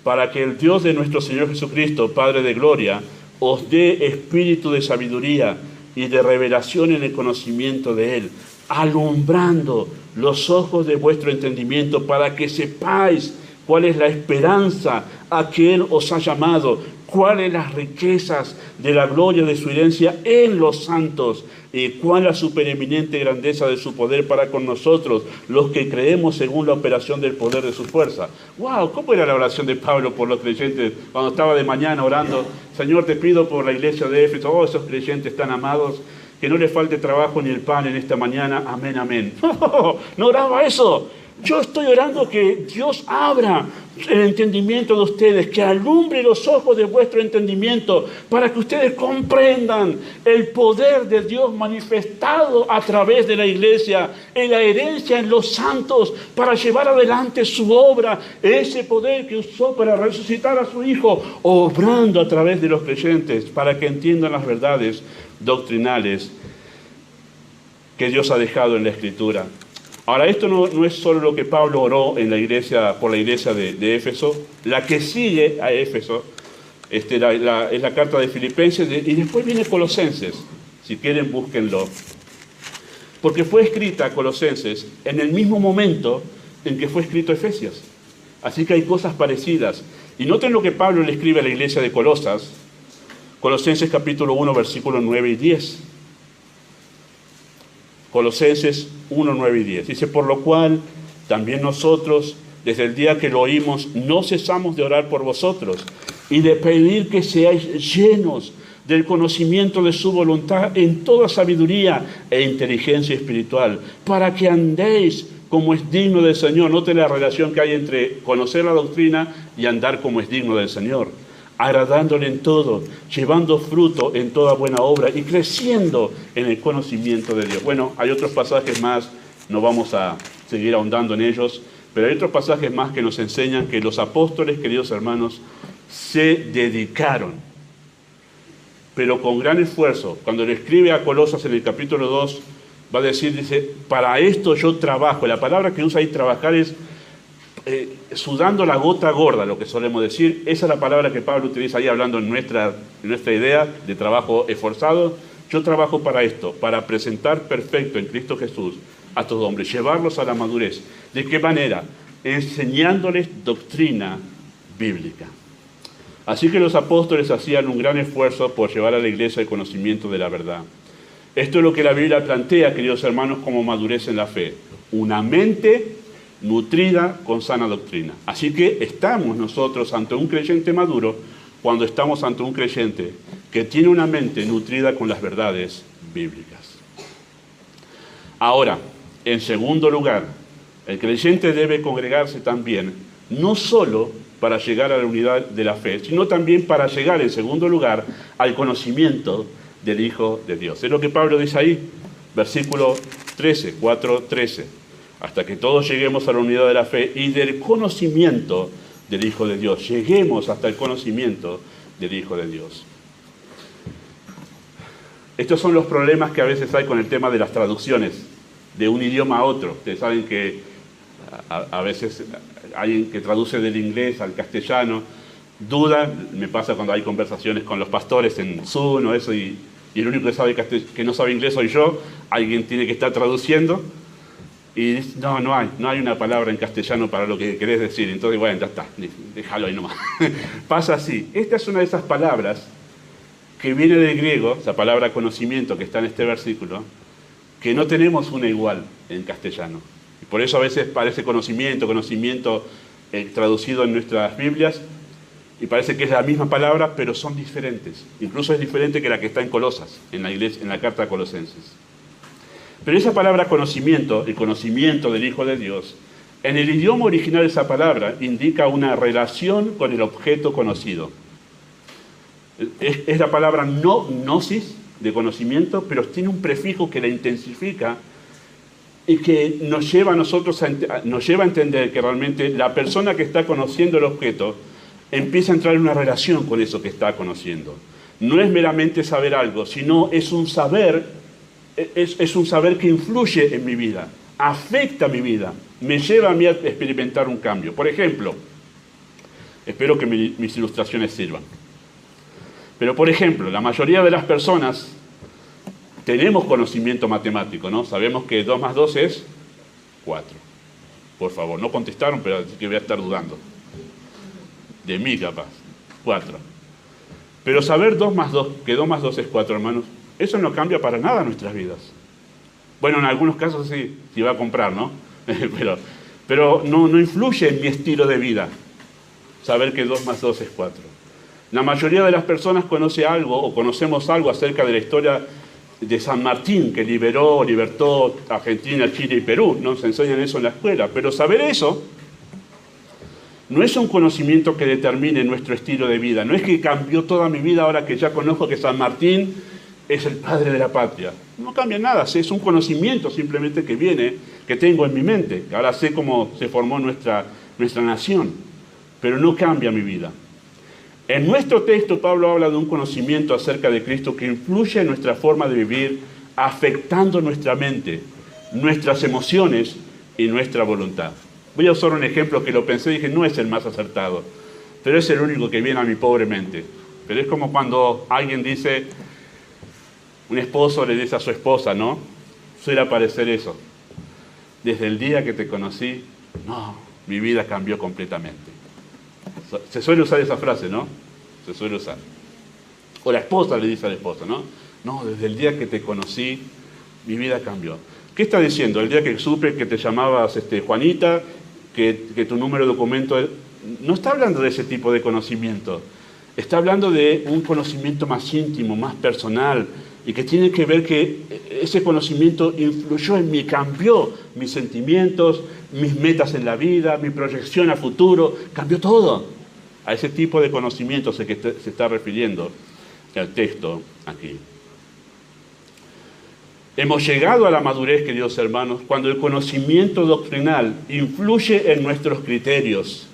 Para que el Dios de nuestro Señor Jesucristo, Padre de gloria, os dé espíritu de sabiduría y de revelación en el conocimiento de Él, alumbrando los ojos de vuestro entendimiento para que sepáis cuál es la esperanza a que Él os ha llamado, cuáles las riquezas de la gloria de su herencia en los santos y cuál la supereminente grandeza de su poder para con nosotros, los que creemos según la operación del poder de su fuerza. ¡Wow! ¿Cómo era la oración de Pablo por los creyentes cuando estaba de mañana orando? Señor, te pido por la iglesia de Éfeso, oh, esos creyentes tan amados, que no les falte trabajo ni el pan en esta mañana. Amén, amén. No oraba eso. Yo estoy orando que Dios abra el entendimiento de ustedes, que alumbre los ojos de vuestro entendimiento para que ustedes comprendan el poder de Dios manifestado a través de la iglesia, en la herencia en los santos, para llevar adelante su obra, ese poder que usó para resucitar a su Hijo, obrando a través de los creyentes para que entiendan las verdades doctrinales que Dios ha dejado en la Escritura. Ahora, esto no es solo lo que Pablo oró en la iglesia, por la iglesia de Éfeso. La que sigue a Éfeso es la carta de Filipenses y después viene Colosenses. Si quieren, búsquenlo. Porque fue escrita Colosenses en el mismo momento en que fue escrito Efesios. Así que hay cosas parecidas. Y noten lo que Pablo le escribe a la iglesia de Colosas. Colosenses capítulo 1, versículos 9 y 10. Colosenses 1, 9 y 10. Dice, por lo cual también nosotros, desde el día que lo oímos, no cesamos de orar por vosotros y de pedir que seáis llenos del conocimiento de su voluntad en toda sabiduría e inteligencia espiritual, para que andéis como es digno del Señor. Note la relación que hay entre conocer la doctrina y andar como es digno del Señor, agradándole en todo, llevando fruto en toda buena obra y creciendo en el conocimiento de Dios. Bueno, hay otros pasajes más, no vamos a seguir ahondando en ellos, pero hay otros pasajes más que nos enseñan que los apóstoles, queridos hermanos, se dedicaron, pero con gran esfuerzo. Cuando le escribe a Colosas en el capítulo 2, va a decir, dice, para esto yo trabajo. La palabra que usa ahí trabajar es sudando la gota gorda, lo que solemos decir. Esa es la palabra que Pablo utiliza ahí hablando en nuestra idea de trabajo esforzado. Yo trabajo para esto, para presentar perfecto en Cristo Jesús a todos hombres, llevarlos a la madurez. ¿De qué manera? Enseñándoles doctrina bíblica. Así que los apóstoles hacían un gran esfuerzo por llevar a la iglesia el conocimiento de la verdad. Esto es lo que la Biblia plantea, queridos hermanos, como madurez en la fe. Una mente nutrida con sana doctrina. Así que estamos nosotros ante un creyente maduro cuando estamos ante un creyente que tiene una mente nutrida con las verdades bíblicas. Ahora, en segundo lugar, el creyente debe congregarse también, no solo para llegar a la unidad de la fe, sino también para llegar, en segundo lugar, al conocimiento del Hijo de Dios. Es lo que Pablo dice ahí, versículo 13, 4:13. Hasta que todos lleguemos a la unidad de la fe y del conocimiento del Hijo de Dios. Lleguemos hasta el conocimiento del Hijo de Dios. Estos son los problemas que a veces hay con el tema de las traducciones de un idioma a otro. Ustedes saben que a veces alguien que traduce del inglés al castellano duda. Me pasa cuando hay conversaciones con los pastores en Zoom o eso, y el único que sabe que no sabe inglés soy yo. Alguien tiene que estar traduciendo. Y dice, no hay una palabra en castellano para lo que querés decir. Entonces, bueno, ya está, déjalo ahí nomás. Pasa así. Esta es una de esas palabras que viene del griego, esa palabra conocimiento que está en este versículo, que no tenemos una igual en castellano. Y por eso a veces parece conocimiento traducido en nuestras Biblias, y parece que es la misma palabra, pero son diferentes. Incluso es diferente que la que está en Colosas, en la carta a Colosenses. Pero esa palabra conocimiento, el conocimiento del Hijo de Dios, en el idioma original esa palabra indica una relación con el objeto conocido. Es la palabra gnosis, de conocimiento, pero tiene un prefijo que la intensifica y que nos lleva a entender que realmente la persona que está conociendo el objeto empieza a entrar en una relación con eso que está conociendo. No es meramente saber algo, sino es un saber que influye en mi vida, afecta mi vida, me lleva a mí a experimentar un cambio. Por ejemplo, espero que mis ilustraciones sirvan. Pero, por ejemplo, la mayoría de las personas tenemos conocimiento matemático, ¿no? Sabemos que 2 más 2 es 4. Por favor, no contestaron, pero así que voy a estar dudando. De mí, capaz. 4. Pero saber que 2 más 2 es 4, hermanos, eso no cambia para nada nuestras vidas. Bueno, en algunos casos sí, si va a comprar, ¿no? pero no influye en mi estilo de vida saber que 2 más 2 es 4. La mayoría de las personas conoce algo o conocemos algo acerca de la historia de San Martín, que libertó Argentina, Chile y Perú. Nos enseñan eso en la escuela. Pero saber eso no es un conocimiento que determine nuestro estilo de vida. No es que cambió toda mi vida ahora que ya conozco que San Martín es el padre de la patria. No cambia nada. Es un conocimiento simplemente que tengo en mi mente. Ahora sé cómo se formó nuestra nación. Pero no cambia mi vida. En nuestro texto, Pablo habla de un conocimiento acerca de Cristo que influye en nuestra forma de vivir, afectando nuestra mente, nuestras emociones y nuestra voluntad. Voy a usar un ejemplo que lo pensé y dije, no es el más acertado, pero es el único que viene a mi pobre mente. Pero es como cuando alguien dice, un esposo le dice a su esposa, ¿no? Suele aparecer eso. Desde el día que te conocí, mi vida cambió completamente. Se suele usar esa frase, ¿no? Se suele usar. O la esposa le dice al esposo, ¿no? No, desde el día que te conocí, mi vida cambió. ¿Qué está diciendo? El día que supe que te llamabas Juanita, que tu número de documento... No está hablando de ese tipo de conocimiento. Está hablando de un conocimiento más íntimo, más personal, y que tiene que ver que ese conocimiento influyó en mí, cambió mis sentimientos, mis metas en la vida, mi proyección a futuro, cambió todo. A ese tipo de conocimiento se está refiriendo el texto aquí. Hemos llegado a la madurez, queridos hermanos, cuando el conocimiento doctrinal influye en nuestros criterios,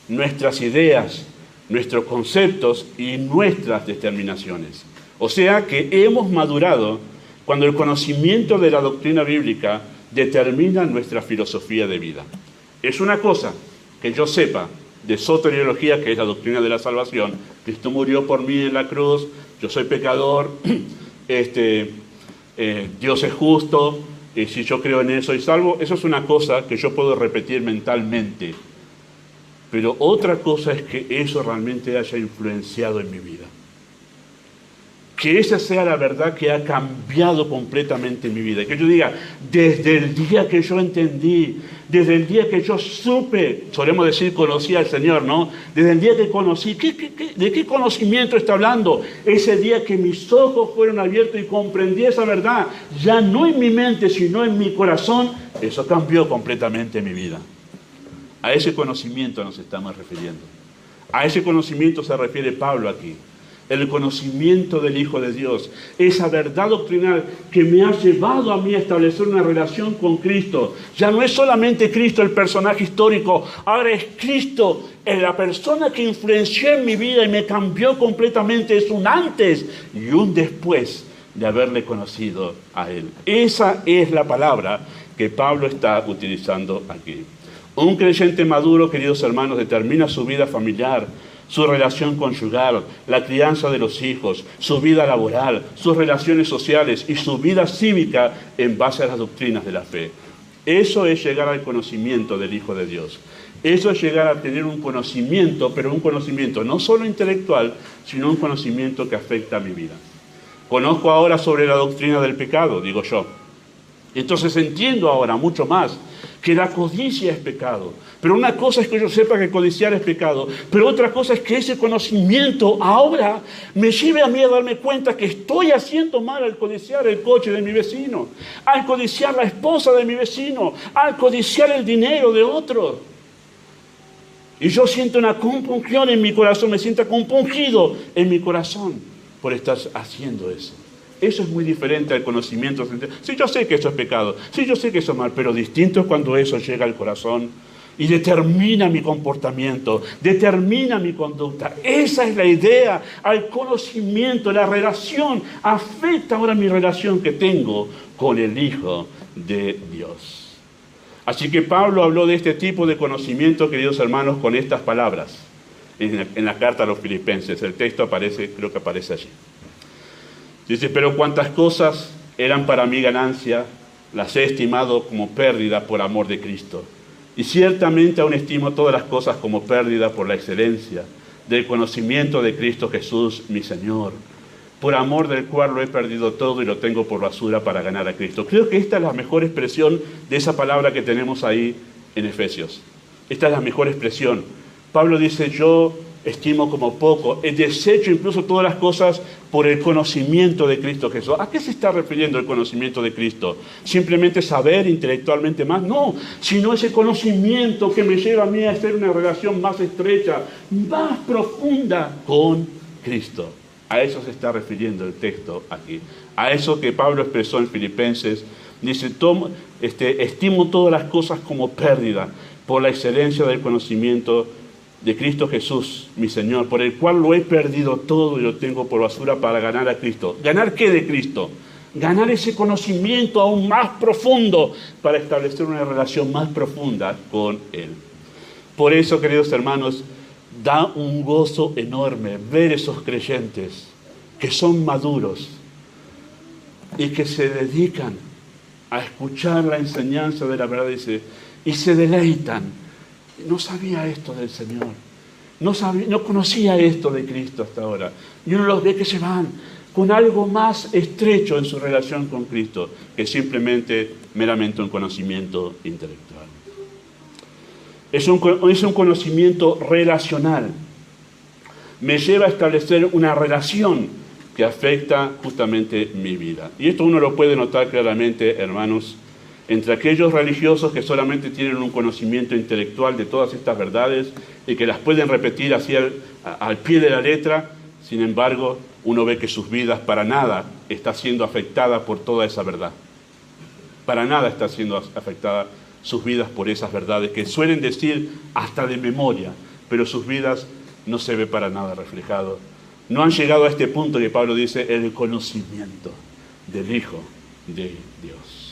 nuestras ideas, nuestros conceptos y nuestras determinaciones. O sea que hemos madurado cuando el conocimiento de la doctrina bíblica determina nuestra filosofía de vida. Es una cosa que yo sepa de soteriología, que es la doctrina de la salvación. Cristo murió por mí en la cruz, yo soy pecador, Dios es justo, y si yo creo en él soy salvo. Eso es una cosa que yo puedo repetir mentalmente. Pero otra cosa es que eso realmente haya influenciado en mi vida. Que esa sea la verdad que ha cambiado completamente mi vida. Que yo diga, desde el día que yo entendí, desde el día que yo supe, solemos decir conocí al Señor, ¿no? Desde el día que conocí, ¿de qué conocimiento está hablando? Ese día que mis ojos fueron abiertos y comprendí esa verdad, ya no en mi mente, sino en mi corazón, eso cambió completamente mi vida. A ese conocimiento nos estamos refiriendo. A ese conocimiento se refiere Pablo aquí. El conocimiento del Hijo de Dios, esa verdad doctrinal que me ha llevado a mí a establecer una relación con Cristo. Ya no es solamente Cristo el personaje histórico, ahora es Cristo la persona que influenció en mi vida y me cambió completamente. Es un antes y un después de haberle conocido a Él. Esa es la palabra que Pablo está utilizando aquí. Un creyente maduro, queridos hermanos, determina su vida familiar su relación conyugal, la crianza de los hijos, su vida laboral, sus relaciones sociales y su vida cívica en base a las doctrinas de la fe. Eso es llegar al conocimiento del Hijo de Dios. Eso es llegar a tener un conocimiento, pero un conocimiento no solo intelectual, sino un conocimiento que afecta a mi vida. Conozco ahora sobre la doctrina del pecado, digo yo. Entonces entiendo ahora mucho más que la codicia es pecado. Pero una cosa es que yo sepa que codiciar es pecado, pero otra cosa es que ese conocimiento ahora me lleve a mí a darme cuenta que estoy haciendo mal al codiciar el coche de mi vecino, al codiciar la esposa de mi vecino, al codiciar el dinero de otro. Y yo siento una compunción en mi corazón, me siento compungido en mi corazón por estar haciendo eso. Eso es muy diferente al conocimiento. Sí, yo sé que eso es pecado, sí, yo sé que eso es mal, pero distinto es cuando eso llega al corazón y determina mi comportamiento, determina mi conducta. Esa es la idea, al conocimiento, la relación, afecta ahora mi relación que tengo con el Hijo de Dios. Así que Pablo habló de este tipo de conocimiento, queridos hermanos, con estas palabras en la carta a los Filipenses. El texto aparece, creo que aparece allí. Dice, pero cuantas cosas eran para mi ganancia, las he estimado como pérdida por amor de Cristo. Y ciertamente aún estimo todas las cosas como pérdida por la excelencia del conocimiento de Cristo Jesús, mi Señor, por amor del cual lo he perdido todo y lo tengo por basura para ganar a Cristo. Creo que esta es la mejor expresión de esa palabra que tenemos ahí en Efesios. Esta es la mejor expresión. Pablo dice, yo estimo como poco, he desecho incluso todas las cosas por el conocimiento de Cristo Jesús. ¿A qué se está refiriendo el conocimiento de Cristo? ¿Simplemente saber intelectualmente más? No, sino ese conocimiento que me lleva a mí a hacer una relación más estrecha, más profunda con Cristo. A eso se está refiriendo el texto aquí. A eso que Pablo expresó en Filipenses. Dice, estimo todas las cosas como pérdida por la excelencia del conocimiento de Cristo Jesús, mi Señor, por el cual lo he perdido todo y lo tengo por basura para ganar a Cristo. ¿Ganar qué de Cristo? Ganar ese conocimiento aún más profundo para establecer una relación más profunda con Él. Por eso, queridos hermanos, da un gozo enorme ver esos creyentes que son maduros y que se dedican a escuchar la enseñanza de la verdad, dice, y se deleitan. No sabía esto del Señor, no conocía esto de Cristo hasta ahora. Y uno los ve que se van con algo más estrecho en su relación con Cristo que simplemente meramente un conocimiento intelectual. Es un conocimiento relacional. Me lleva a establecer una relación que afecta justamente mi vida. Y esto uno lo puede notar claramente, hermanos, entre aquellos religiosos que solamente tienen un conocimiento intelectual de todas estas verdades y que las pueden repetir así al pie de la letra. Sin embargo, uno ve que sus vidas para nada está siendo afectada por toda esa verdad. Para nada está siendo afectada sus vidas por esas verdades que suelen decir hasta de memoria, pero sus vidas no se ve para nada reflejado. No han llegado a este punto que Pablo dice, el conocimiento del Hijo de Dios.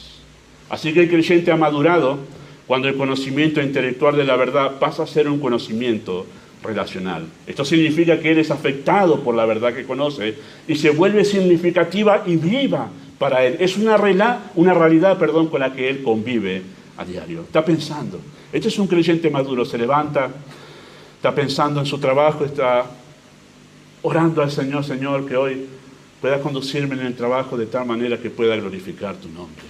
Así que el creyente ha madurado cuando el conocimiento intelectual de la verdad pasa a ser un conocimiento relacional. Esto significa que él es afectado por la verdad que conoce y se vuelve significativa y viva para él. Es una realidad con la que él convive a diario. Está pensando. Este es un creyente maduro. Se levanta, está pensando en su trabajo, está orando al Señor, Señor, que hoy pueda conducirme en el trabajo de tal manera que pueda glorificar tu nombre.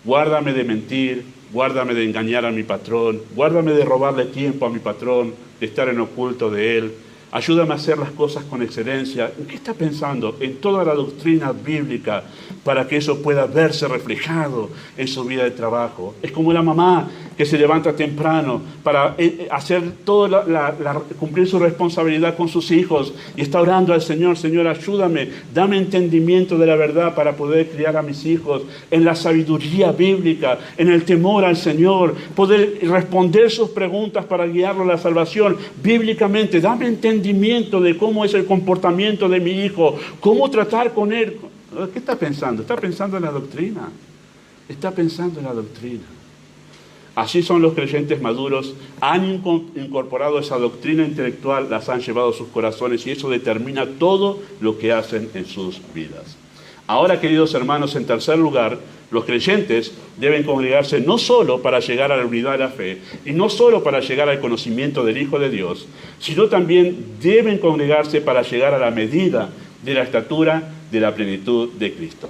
Guárdame de mentir, guárdame de engañar a mi patrón, guárdame de robarle tiempo a mi patrón, de estar en oculto de él. Ayúdame a hacer las cosas con excelencia. ¿En qué está pensando? En toda la doctrina bíblica para que eso pueda verse reflejado en su vida de trabajo. Es como la mamá que se levanta temprano para hacer cumplir su responsabilidad con sus hijos y está orando al Señor, Señor, ayúdame, dame entendimiento de la verdad para poder criar a mis hijos en la sabiduría bíblica, en el temor al Señor, poder responder sus preguntas para guiarlo a la salvación bíblicamente. Dame entendimiento de cómo es el comportamiento de mi hijo, cómo tratar con él. ¿Qué está pensando? Está pensando en la doctrina. Está pensando en la doctrina. Así son los creyentes maduros, han incorporado esa doctrina intelectual, las han llevado a sus corazones y eso determina todo lo que hacen en sus vidas. Ahora, queridos hermanos, en tercer lugar, los creyentes deben congregarse no solo para llegar a la unidad de la fe y no solo para llegar al conocimiento del Hijo de Dios, sino también deben congregarse para llegar a la medida de la estatura de la plenitud de Cristo.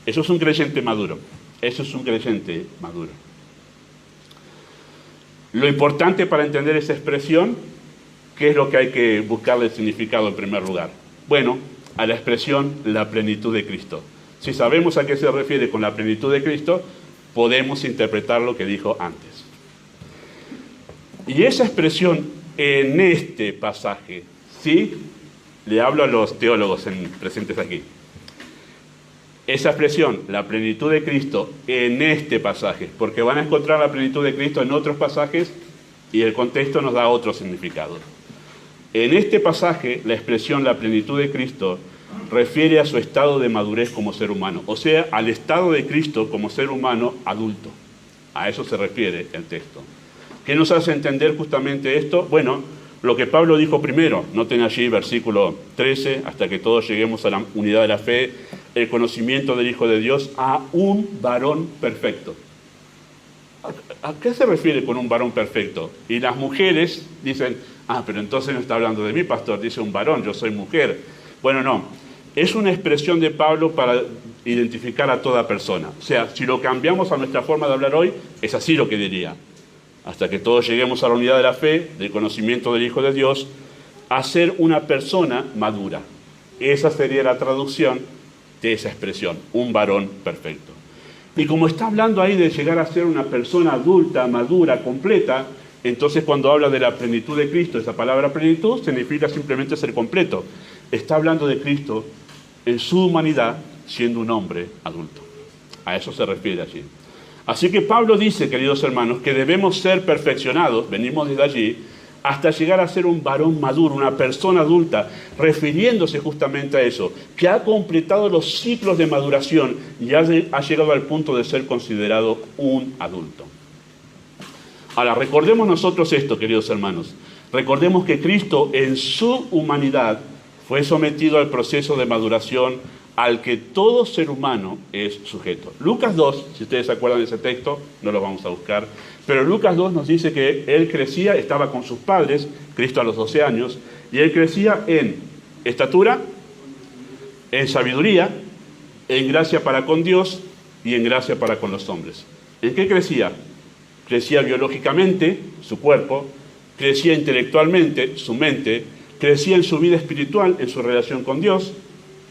Eso es un creyente maduro. Eso es un creyente maduro. Lo importante para entender esa expresión, ¿qué es lo que hay que buscarle el significado en primer lugar? Bueno, a la expresión la plenitud de Cristo. Si sabemos a qué se refiere con la plenitud de Cristo, podemos interpretar lo que dijo antes. Y esa expresión en este pasaje, ¿sí? Le hablo a los teólogos presentes aquí. Esa expresión, la plenitud de Cristo, en este pasaje, porque van a encontrar la plenitud de Cristo en otros pasajes y el contexto nos da otro significado. En este pasaje, la expresión la plenitud de Cristo refiere a su estado de madurez como ser humano, o sea, al estado de Cristo como ser humano adulto. A eso se refiere el texto. ¿Qué nos hace entender justamente esto? Bueno, lo que Pablo dijo primero, noten allí versículo 13, hasta que todos lleguemos a la unidad de la fe, el conocimiento del Hijo de Dios, a un varón perfecto. ¿A qué se refiere con un varón perfecto? Y las mujeres dicen, pero entonces no está hablando de mí, pastor, dice un varón, yo soy mujer. Bueno, no, es una expresión de Pablo para identificar a toda persona. O sea, si lo cambiamos a nuestra forma de hablar hoy, es así lo que diría. Hasta que todos lleguemos a la unidad de la fe, del conocimiento del Hijo de Dios, a ser una persona madura. Esa sería la traducción de esa expresión, un varón perfecto. Y como está hablando ahí de llegar a ser una persona adulta, madura, completa, entonces cuando habla de la plenitud de Cristo, esa palabra plenitud significa simplemente ser completo. Está hablando de Cristo en su humanidad siendo un hombre adulto. A eso se refiere allí. Así que Pablo dice, queridos hermanos, que debemos ser perfeccionados, venimos desde allí, hasta llegar a ser un varón maduro, una persona adulta, refiriéndose justamente a eso, que ha completado los ciclos de maduración y ha llegado al punto de ser considerado un adulto. Ahora, recordemos nosotros esto, queridos hermanos. Recordemos que Cristo en su humanidad fue sometido al proceso de maduración al que todo ser humano es sujeto. Lucas 2, si ustedes se acuerdan de ese texto, no lo vamos a buscar, pero Lucas 2 nos dice que él crecía, estaba con sus padres, Cristo a los 12 años, y él crecía en estatura, en sabiduría, en gracia para con Dios y en gracia para con los hombres. ¿En qué crecía? Crecía biológicamente, su cuerpo, crecía intelectualmente, su mente, crecía en su vida espiritual, en su relación con Dios.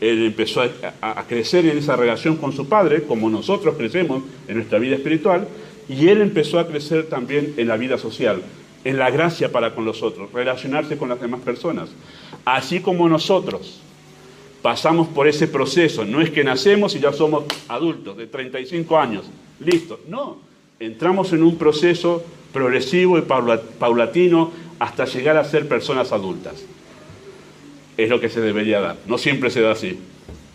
Él empezó a crecer en esa relación con su Padre, como nosotros crecemos en nuestra vida espiritual, y él empezó a crecer también en la vida social, en la gracia para con los otros, relacionarse con las demás personas. Así como nosotros pasamos por ese proceso, no es que nacemos y ya somos adultos de 35 años, listo, no, entramos en un proceso progresivo y paulatino hasta llegar a ser personas adultas. Es lo que se debería dar. No siempre se da así.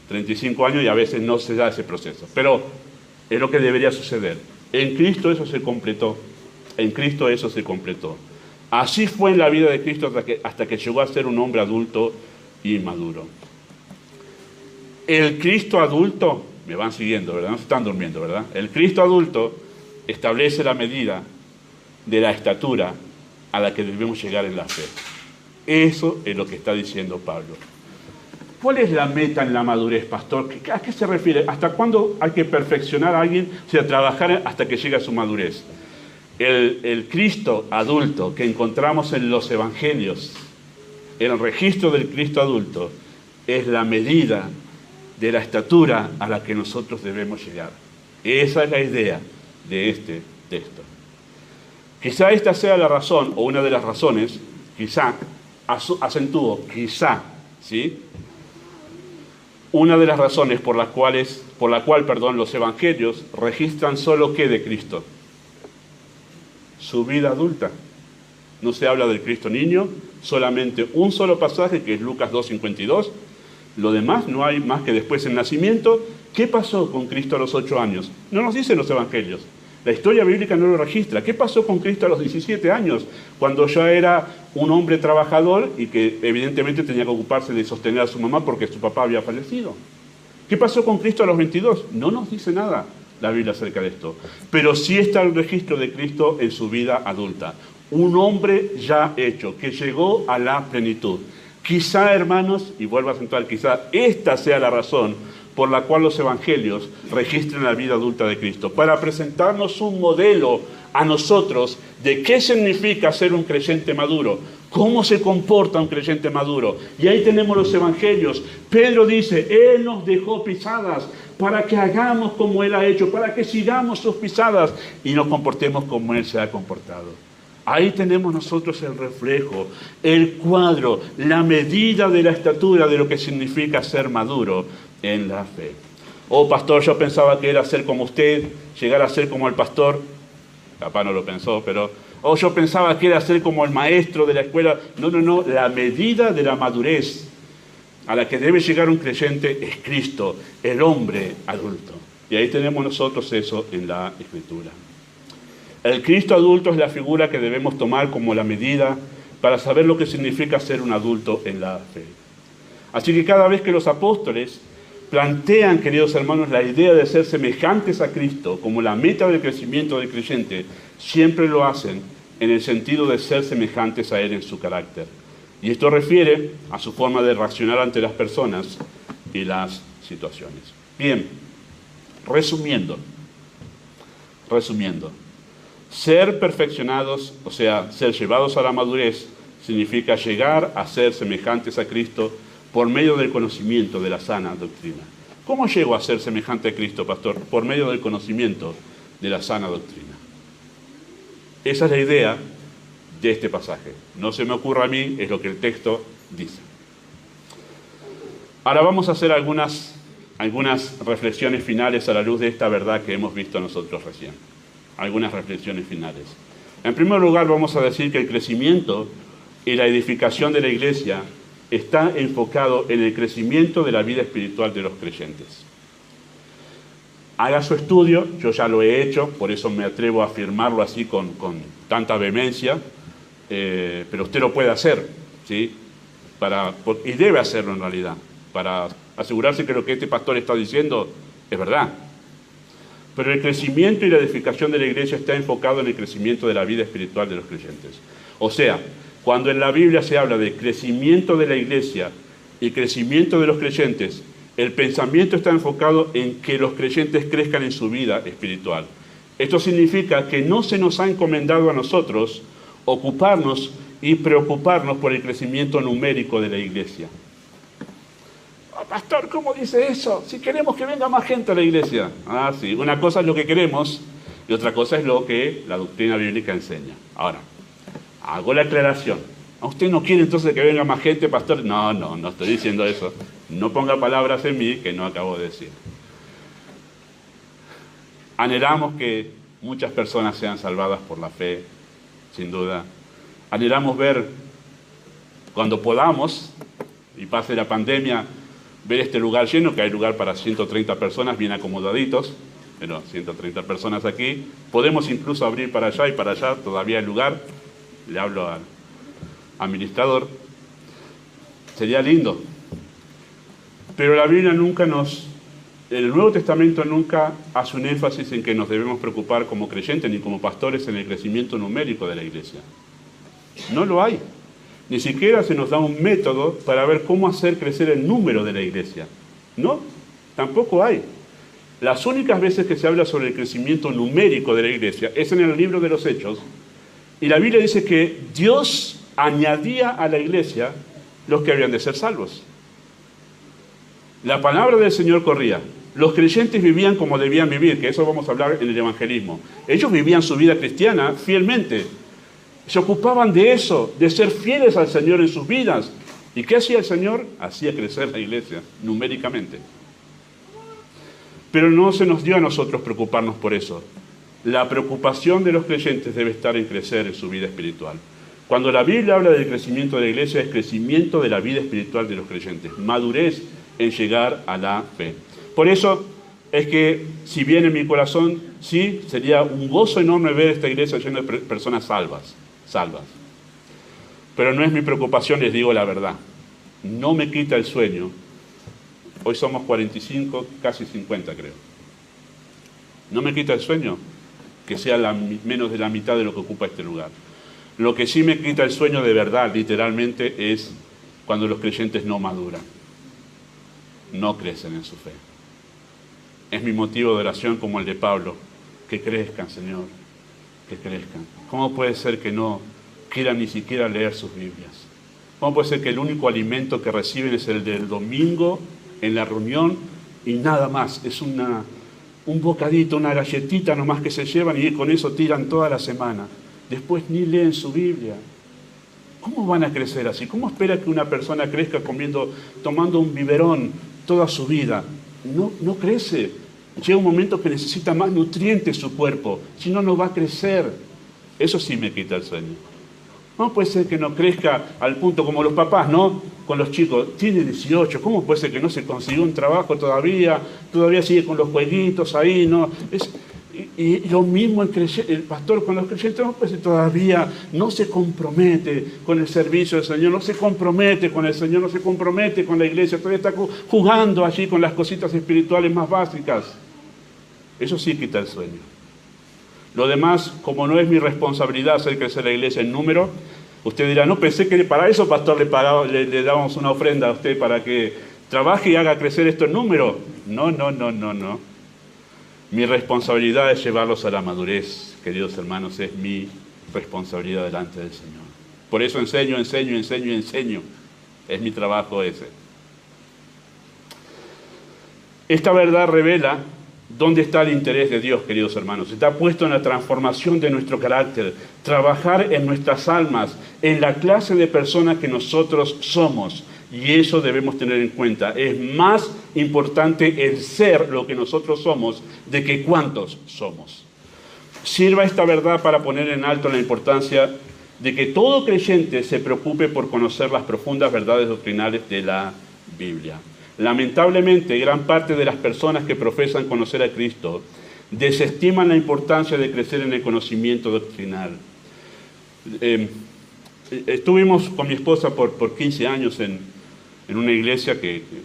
35 años y a veces no se da ese proceso. Pero es lo que debería suceder. En Cristo eso se completó. En Cristo eso se completó. Así fue en la vida de Cristo hasta que llegó a ser un hombre adulto y maduro. El Cristo adulto, me van siguiendo, ¿verdad? No se están durmiendo, ¿verdad? El Cristo adulto establece la medida de la estatura a la que debemos llegar en la fe. Eso es lo que está diciendo Pablo. ¿Cuál es la meta en la madurez, pastor? ¿A qué se refiere? ¿Hasta cuándo hay que perfeccionar a alguien? O sea, trabajar hasta que llegue a su madurez. El Cristo adulto que encontramos en los evangelios, el registro del Cristo adulto, es la medida de la estatura a la que nosotros debemos llegar. Esa es la idea de este texto. Quizá esta sea la razón, o una de las razones, quizá, acentúo, quizá, ¿sí? Una de las razones por la cual los evangelios registran solo ¿qué de Cristo? Su vida adulta. No se habla del Cristo niño, solamente un solo pasaje que es Lucas 2:52. Lo demás no hay más que después del nacimiento. ¿Qué pasó con Cristo a los 8 años? No nos dicen los evangelios. La historia bíblica no lo registra. ¿Qué pasó con Cristo a los 17 años? Cuando ya era un hombre trabajador y que evidentemente tenía que ocuparse de sostener a su mamá porque su papá había fallecido. ¿Qué pasó con Cristo a los 22? No nos dice nada la Biblia acerca de esto. Pero sí está el registro de Cristo en su vida adulta. Un hombre ya hecho, que llegó a la plenitud. Quizá, hermanos, y vuelvo a acentuar, quizá esta sea la razón por la cual los evangelios registran la vida adulta de Cristo, para presentarnos un modelo a nosotros de qué significa ser un creyente maduro, cómo se comporta un creyente maduro. Y ahí tenemos los evangelios. Pedro dice, Él nos dejó pisadas para que hagamos como Él ha hecho, para que sigamos sus pisadas y nos comportemos como Él se ha comportado. Ahí tenemos nosotros el reflejo, el cuadro, la medida de la estatura de lo que significa ser maduro en la fe. Oh, pastor, yo pensaba que era ser como usted, llegar a ser como el pastor. Capaz no lo pensó, pero... Oh, yo pensaba que era ser como el maestro de la escuela. No, la medida de la madurez a la que debe llegar un creyente es Cristo, el hombre adulto. Y ahí tenemos nosotros eso en la Escritura. El Cristo adulto es la figura que debemos tomar como la medida para saber lo que significa ser un adulto en la fe. Así que cada vez que los apóstoles plantean, queridos hermanos, la idea de ser semejantes a Cristo como la meta del crecimiento del creyente, siempre lo hacen en el sentido de ser semejantes a Él en su carácter. Y esto refiere a su forma de reaccionar ante las personas y las situaciones. Bien, resumiendo, ser perfeccionados, o sea, ser llevados a la madurez, significa llegar a ser semejantes a Cristo por medio del conocimiento de la sana doctrina. ¿Cómo llego a ser semejante a Cristo, pastor? Por medio del conocimiento de la sana doctrina. Esa es la idea de este pasaje. No se me ocurre a mí, es lo que el texto dice. Ahora vamos a hacer algunas reflexiones finales a la luz de esta verdad que hemos visto nosotros recién. Algunas reflexiones finales. En primer lugar, vamos a decir que el crecimiento y la edificación de la iglesia está enfocado en el crecimiento de la vida espiritual de los creyentes. Haga su estudio, yo ya lo he hecho, por eso me atrevo a afirmarlo así con tanta vehemencia, pero usted lo puede hacer, ¿sí? Y debe hacerlo en realidad, para asegurarse que lo que este pastor está diciendo es verdad. Pero el crecimiento y la edificación de la iglesia está enfocado en el crecimiento de la vida espiritual de los creyentes. O sea, cuando en la Biblia se habla de crecimiento de la iglesia y crecimiento de los creyentes, el pensamiento está enfocado en que los creyentes crezcan en su vida espiritual. Esto significa que no se nos ha encomendado a nosotros ocuparnos y preocuparnos por el crecimiento numérico de la iglesia. Oh, pastor, ¿cómo dice eso? Si queremos que venga más gente a la iglesia. Ah, sí, una cosa es lo que queremos y otra cosa es lo que la doctrina bíblica enseña. Ahora, hago la aclaración. ¿A usted no quiere entonces que venga más gente, pastor? No estoy diciendo eso. No ponga palabras en mí que no acabo de decir. Anhelamos que muchas personas sean salvadas por la fe, sin duda. Anhelamos ver, cuando podamos, y pase la pandemia, ver este lugar lleno, que hay lugar para 130 personas bien acomodaditos, pero 130 personas aquí. Podemos incluso abrir para allá y para allá, todavía hay lugar. Le hablo al administrador. Sería lindo. Pero la Biblia el Nuevo Testamento nunca hace un énfasis en que nos debemos preocupar como creyentes ni como pastores en el crecimiento numérico de la iglesia. No lo hay. Ni siquiera se nos da un método para ver cómo hacer crecer el número de la iglesia. No, tampoco hay. Las únicas veces que se habla sobre el crecimiento numérico de la iglesia es en el libro de los Hechos. Y la Biblia dice que Dios añadía a la iglesia los que habían de ser salvos. La palabra del Señor corría. Los creyentes vivían como debían vivir, que eso vamos a hablar en el evangelismo. Ellos vivían su vida cristiana fielmente. Se ocupaban de eso, de ser fieles al Señor en sus vidas. ¿Y qué hacía el Señor? Hacía crecer la iglesia numéricamente. Pero no se nos dio a nosotros preocuparnos por eso. La preocupación de los creyentes debe estar en crecer en su vida espiritual. Cuando la Biblia habla del crecimiento de la iglesia, es crecimiento de la vida espiritual de los creyentes, madurez en llegar a la fe. Por eso, es que si bien en mi corazón, sí, sería un gozo enorme ver esta iglesia llena de personas salvas. Pero no es mi preocupación, les digo la verdad. No me quita el sueño. Hoy somos 45, casi 50 creo. No me quita el sueño que sea menos de la mitad de lo que ocupa este lugar. Lo que sí me quita el sueño de verdad, literalmente, es cuando los creyentes no maduran, no crecen en su fe. Es mi motivo de oración como el de Pablo, que crezcan, Señor, que crezcan. ¿Cómo puede ser que no quieran ni siquiera leer sus Biblias? ¿Cómo puede ser que el único alimento que reciben es el del domingo en la reunión y nada más? Es un bocadito, una galletita nomás que se llevan y con eso tiran toda la semana. Después ni leen su Biblia. ¿Cómo van a crecer así? ¿Cómo espera que una persona crezca tomando un biberón toda su vida? No crece. Llega un momento que necesita más nutrientes su cuerpo, si no, no va a crecer. Eso sí me quita el sueño. No puede ser que no crezca al punto como los papás, ¿no? Con los chicos, tiene 18, ¿cómo puede ser que no se consiguió un trabajo todavía? Todavía sigue con los jueguitos ahí, ¿no? Y lo mismo el pastor con los creyentes, no puede ser, todavía no se compromete con el servicio del Señor, no se compromete con el Señor, no se compromete con la iglesia, todavía está jugando allí con las cositas espirituales más básicas. Eso sí quita el sueño. Lo demás, como no es mi responsabilidad hacer crecer la iglesia en número, usted dirá, no, pensé que para eso, pastor, le dábamos una ofrenda a usted para que trabaje y haga crecer esto en número. No. Mi responsabilidad es llevarlos a la madurez, queridos hermanos, es mi responsabilidad delante del Señor. Por eso enseño. Es mi trabajo ese. Esta verdad revela dónde está el interés de Dios, queridos hermanos. Está puesto en la transformación de nuestro carácter, trabajar en nuestras almas, en la clase de personas que nosotros somos. Y eso debemos tener en cuenta. Es más importante el ser lo que nosotros somos de que cuántos somos. Sirva esta verdad para poner en alto la importancia de que todo creyente se preocupe por conocer las profundas verdades doctrinales de la Biblia. Lamentablemente, gran parte de las personas que profesan conocer a Cristo desestiman la importancia de crecer en el conocimiento doctrinal. Estuvimos con mi esposa por 15 años en una iglesia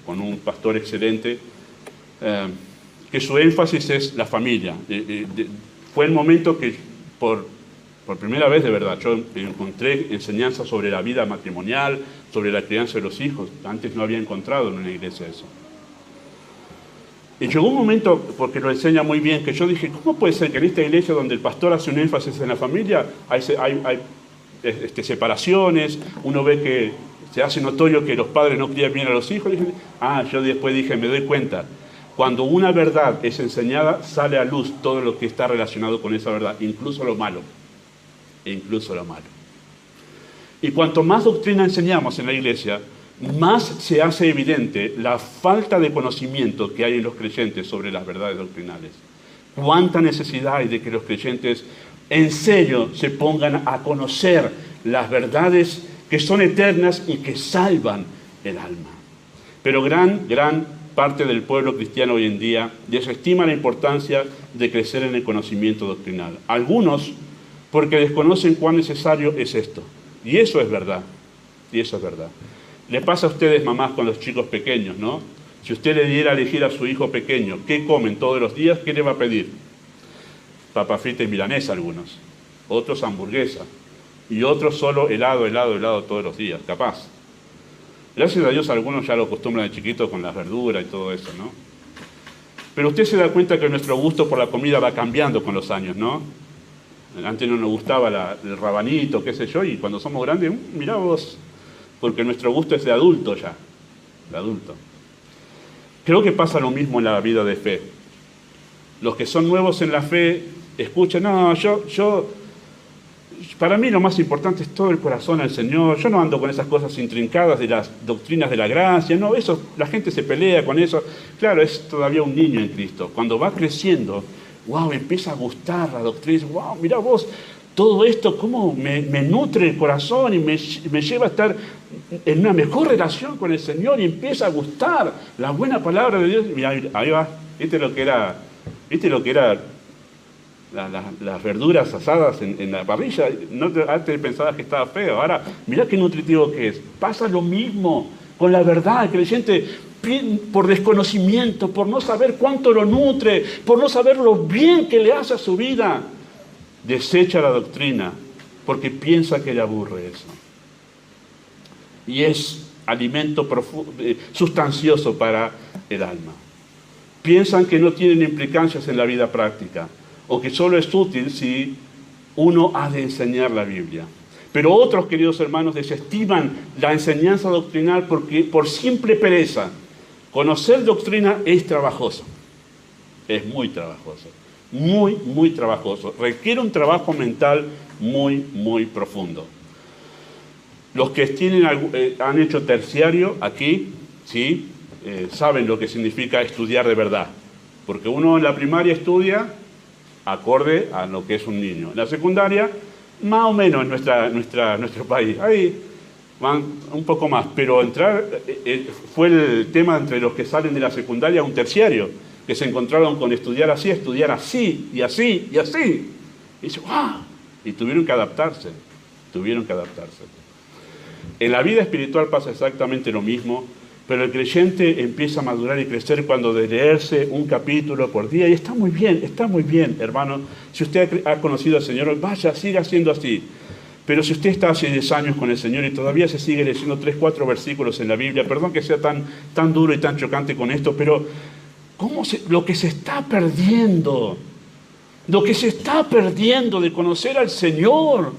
con un pastor excelente, que su énfasis es la familia. Fue el momento que por primera vez, de verdad, yo encontré enseñanza sobre la vida matrimonial, sobre la crianza de los hijos. Antes no había encontrado en una iglesia eso. Y llegó un momento, porque lo enseña muy bien, que yo dije, ¿cómo puede ser que en esta iglesia donde el pastor hace un énfasis en la familia, hay separaciones, uno ve que se hace notorio que los padres no crían bien a los hijos? Yo después dije, me doy cuenta, cuando una verdad es enseñada, sale a luz todo lo que está relacionado con esa verdad, incluso lo malo. Y cuanto más doctrina enseñamos en la iglesia, más se hace evidente la falta de conocimiento que hay en los creyentes sobre las verdades doctrinales. Cuánta necesidad hay de que los creyentes en serio se pongan a conocer las verdades que son eternas y que salvan el alma. Pero gran parte del pueblo cristiano hoy en día desestima la importancia de crecer en el conocimiento doctrinal. Algunos porque desconocen cuán necesario es esto. Y eso es verdad. Le pasa a ustedes, mamás, con los chicos pequeños, ¿no? Si usted le diera a elegir a su hijo pequeño qué comen todos los días, ¿qué le va a pedir? Papa frita y milanesa algunos. Otros hamburguesa. Y otros solo helado todos los días, capaz. Gracias a Dios algunos ya lo acostumbran de chiquito con las verduras y todo eso, ¿no? Pero usted se da cuenta que nuestro gusto por la comida va cambiando con los años, ¿no? Antes no nos gustaba el rabanito, qué sé yo, y cuando somos grandes, mirá vos, porque nuestro gusto es de adulto ya, de adulto. Creo que pasa lo mismo en la vida de fe. Los que son nuevos en la fe escuchan, para mí lo más importante es todo el corazón al Señor. Yo no ando con esas cosas intrincadas de las doctrinas de la gracia, no, eso, la gente se pelea con eso. Claro, es todavía un niño en Cristo. Cuando va creciendo, empieza a gustar la doctrina, mirá vos, todo esto cómo me nutre el corazón y me lleva a estar en una mejor relación con el Señor y empieza a gustar la buena palabra de Dios. Mira, ahí va, ¿Viste lo que era las verduras asadas en la parrilla? Antes pensabas que estaba feo, ahora mirá qué nutritivo que es. Pasa lo mismo con la verdad. El creyente, por desconocimiento, por no saber cuánto lo nutre, por no saber lo bien que le hace a su vida, desecha la doctrina porque piensa que le aburre eso. Y es alimento sustancioso para el alma. Piensan que no tienen implicancias en la vida práctica, o que solo es útil si uno ha de enseñar la Biblia. Pero otros, queridos hermanos, desestiman la enseñanza doctrinal por simple pereza. Conocer doctrina es trabajoso. Es muy trabajoso. Muy, muy trabajoso. Requiere un trabajo mental muy, muy profundo. Los que han hecho terciario aquí, ¿sí? Saben lo que significa estudiar de verdad. Porque uno en la primaria estudia acorde a lo que es un niño. En la secundaria, más o menos en nuestro país. Ahí van un poco más. Pero fue el tema entre los que salen de la secundaria un terciario, que se encontraron con estudiar así, y así, y así. Y dice, ¡wow! Y tuvieron que adaptarse. En la vida espiritual pasa exactamente lo mismo, pero el creyente empieza a madurar y crecer cuando de leerse un capítulo por día, y está muy bien, hermano. Si usted ha conocido al Señor, vaya, siga haciendo así. Pero si usted está hace 10 años con el Señor y todavía se sigue leyendo 3, 4 versículos en la Biblia, perdón que sea tan duro y tan chocante con esto, pero lo que se está perdiendo de conocer al Señor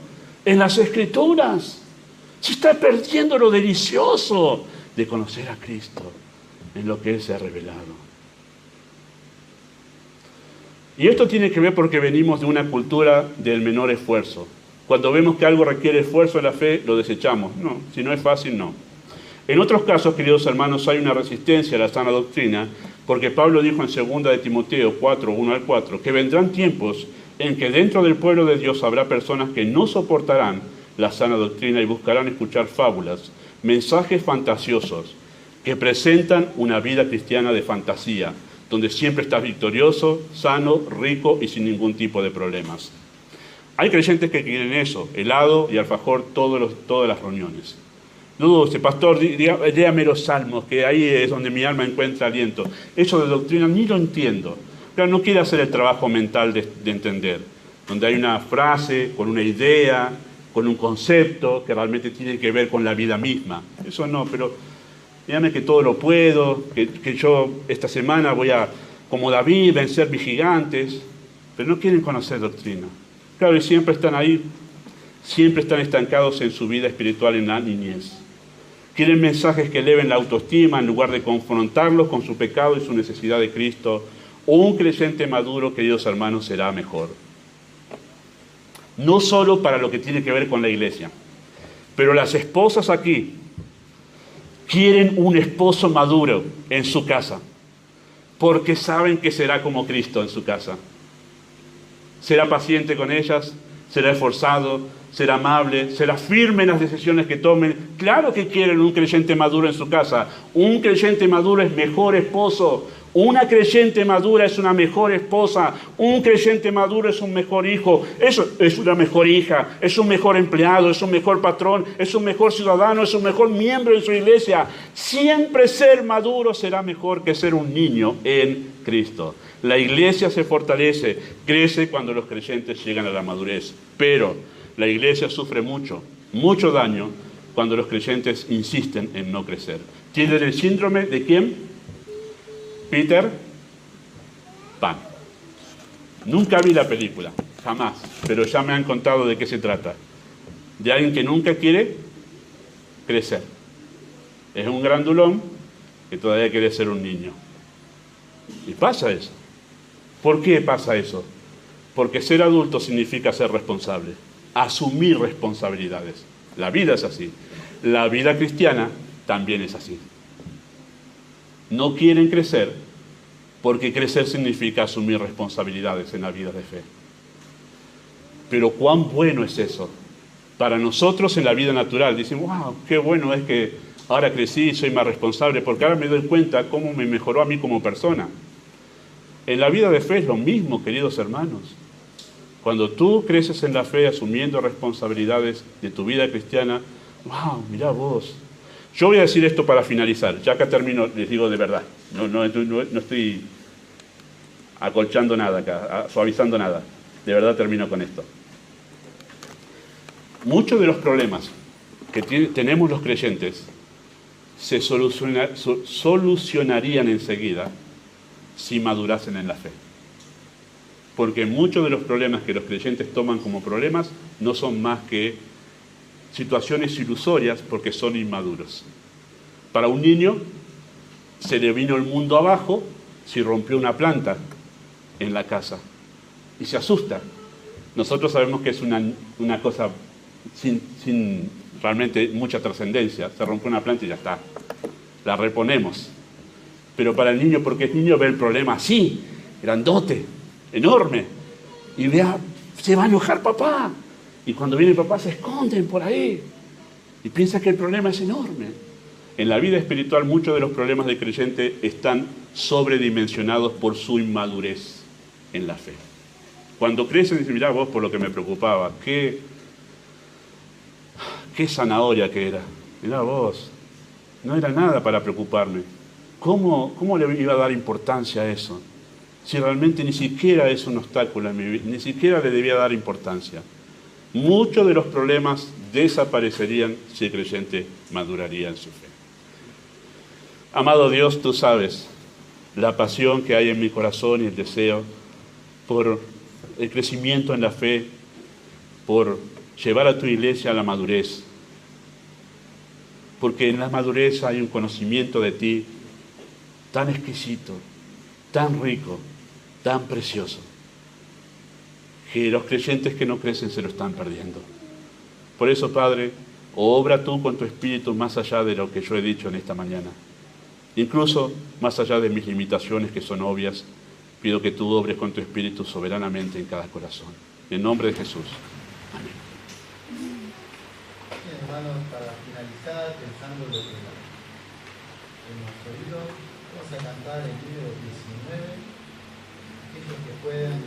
en las Escrituras, se está perdiendo lo delicioso de conocer a Cristo en lo que Él se ha revelado. Y esto tiene que ver porque venimos de una cultura del menor esfuerzo. Cuando vemos que algo requiere esfuerzo en la fe, lo desechamos. No, si no es fácil, no. En otros casos, queridos hermanos, hay una resistencia a la sana doctrina, porque Pablo dijo en 2 de Timoteo 4, 1 al 4, que vendrán tiempos en que dentro del pueblo de Dios habrá personas que no soportarán la sana doctrina y buscarán escuchar fábulas, mensajes fantasiosos que presentan una vida cristiana de fantasía, donde siempre estás victorioso, sano, rico y sin ningún tipo de problemas. Hay creyentes que quieren eso, helado y alfajor todas las reuniones. No dude, pastor, léame los salmos, que ahí es donde mi alma encuentra aliento. Eso de doctrina ni lo entiendo. Claro, no quiere hacer el trabajo mental de entender, donde hay una frase con una idea, con un concepto que realmente tiene que ver con la vida misma. Eso no, pero dígame que todo lo puedo, que yo esta semana voy a, como David, vencer mis gigantes, pero no quieren conocer doctrina. Claro, y siempre están ahí, siempre están estancados en su vida espiritual en la niñez. Quieren mensajes que eleven la autoestima en lugar de confrontarlos con su pecado y su necesidad de Cristo. Un creyente maduro, queridos hermanos, será mejor. No solo para lo que tiene que ver con la iglesia, pero las esposas aquí quieren un esposo maduro en su casa, porque saben que será como Cristo en su casa. Será paciente con ellas, será esforzado, será amable, será firme en las decisiones que tomen. Claro que quieren un creyente maduro en su casa. Un creyente maduro es mejor esposo. Una creyente madura es una mejor esposa. Un creyente maduro es un mejor hijo. Es una mejor hija. Es un mejor empleado. Es un mejor patrón. Es un mejor ciudadano. Es un mejor miembro en su iglesia. Siempre ser maduro será mejor que ser un niño en Cristo. La iglesia se fortalece, crece cuando los creyentes llegan a la madurez. Pero la iglesia sufre mucho daño cuando los creyentes insisten en no crecer. ¿Tienen el síndrome de quién? Peter Pan. Nunca vi la película, jamás, pero ya me han contado de qué se trata. De alguien que nunca quiere crecer. Es un grandulón que todavía quiere ser un niño. Y pasa eso. ¿Por qué pasa eso? Porque ser adulto significa ser responsable, asumir responsabilidades. La vida es así. La vida cristiana también es así. No quieren crecer porque crecer significa asumir responsabilidades en la vida de fe. Pero cuán bueno es eso. Para nosotros en la vida natural dicen, wow, qué bueno es que ahora crecí y soy más responsable, porque ahora me doy cuenta cómo me mejoró a mí como persona. En la vida de fe es lo mismo, queridos hermanos. Cuando tú creces en la fe asumiendo responsabilidades de tu vida cristiana, wow, mirá vos. Yo voy a decir esto para finalizar, ya que termino, les digo de verdad, no estoy acolchando nada acá, suavizando nada, de verdad termino con esto. Muchos de los problemas que tenemos los creyentes se solucionarían enseguida si madurasen en la fe. Porque muchos de los problemas que los creyentes toman como problemas no son más que situaciones ilusorias porque son inmaduros. Para un niño se le vino el mundo abajo si rompió una planta en la casa y se asusta. Nosotros sabemos que es una cosa sin realmente mucha trascendencia. Se rompió una planta y ya está. La reponemos. Pero para el niño, porque el niño ve el problema así, grandote, enorme, y vea, se va a enojar papá. Y cuando viene papá se esconden por ahí. Y piensa que el problema es enorme. En la vida espiritual muchos de los problemas del creyente están sobredimensionados por su inmadurez en la fe. Cuando crecen dicen, mirá vos por lo que me preocupaba, qué zanahoria que era. Mirá vos, no era nada para preocuparme. ¿Cómo le iba a dar importancia a eso? Si realmente ni siquiera es un obstáculo en mi vida, ni siquiera le debía dar importancia. Muchos de los problemas desaparecerían si el creyente maduraría en su fe. Amado Dios, tú sabes la pasión que hay en mi corazón y el deseo por el crecimiento en la fe, por llevar a tu iglesia a la madurez. Porque en la madurez hay un conocimiento de ti tan exquisito, tan rico, tan precioso, que los creyentes que no crecen se lo están perdiendo. Por eso, Padre, obra tú con tu Espíritu más allá de lo que yo he dicho en esta mañana. Incluso más allá de mis limitaciones que son obvias, pido que tú obres con tu Espíritu soberanamente en cada corazón. En nombre de Jesús. Amén. Bien, hermanos, para finalizar, pensando lo que hemos oído, vamos a cantar el libro 19. Aquellos que puedan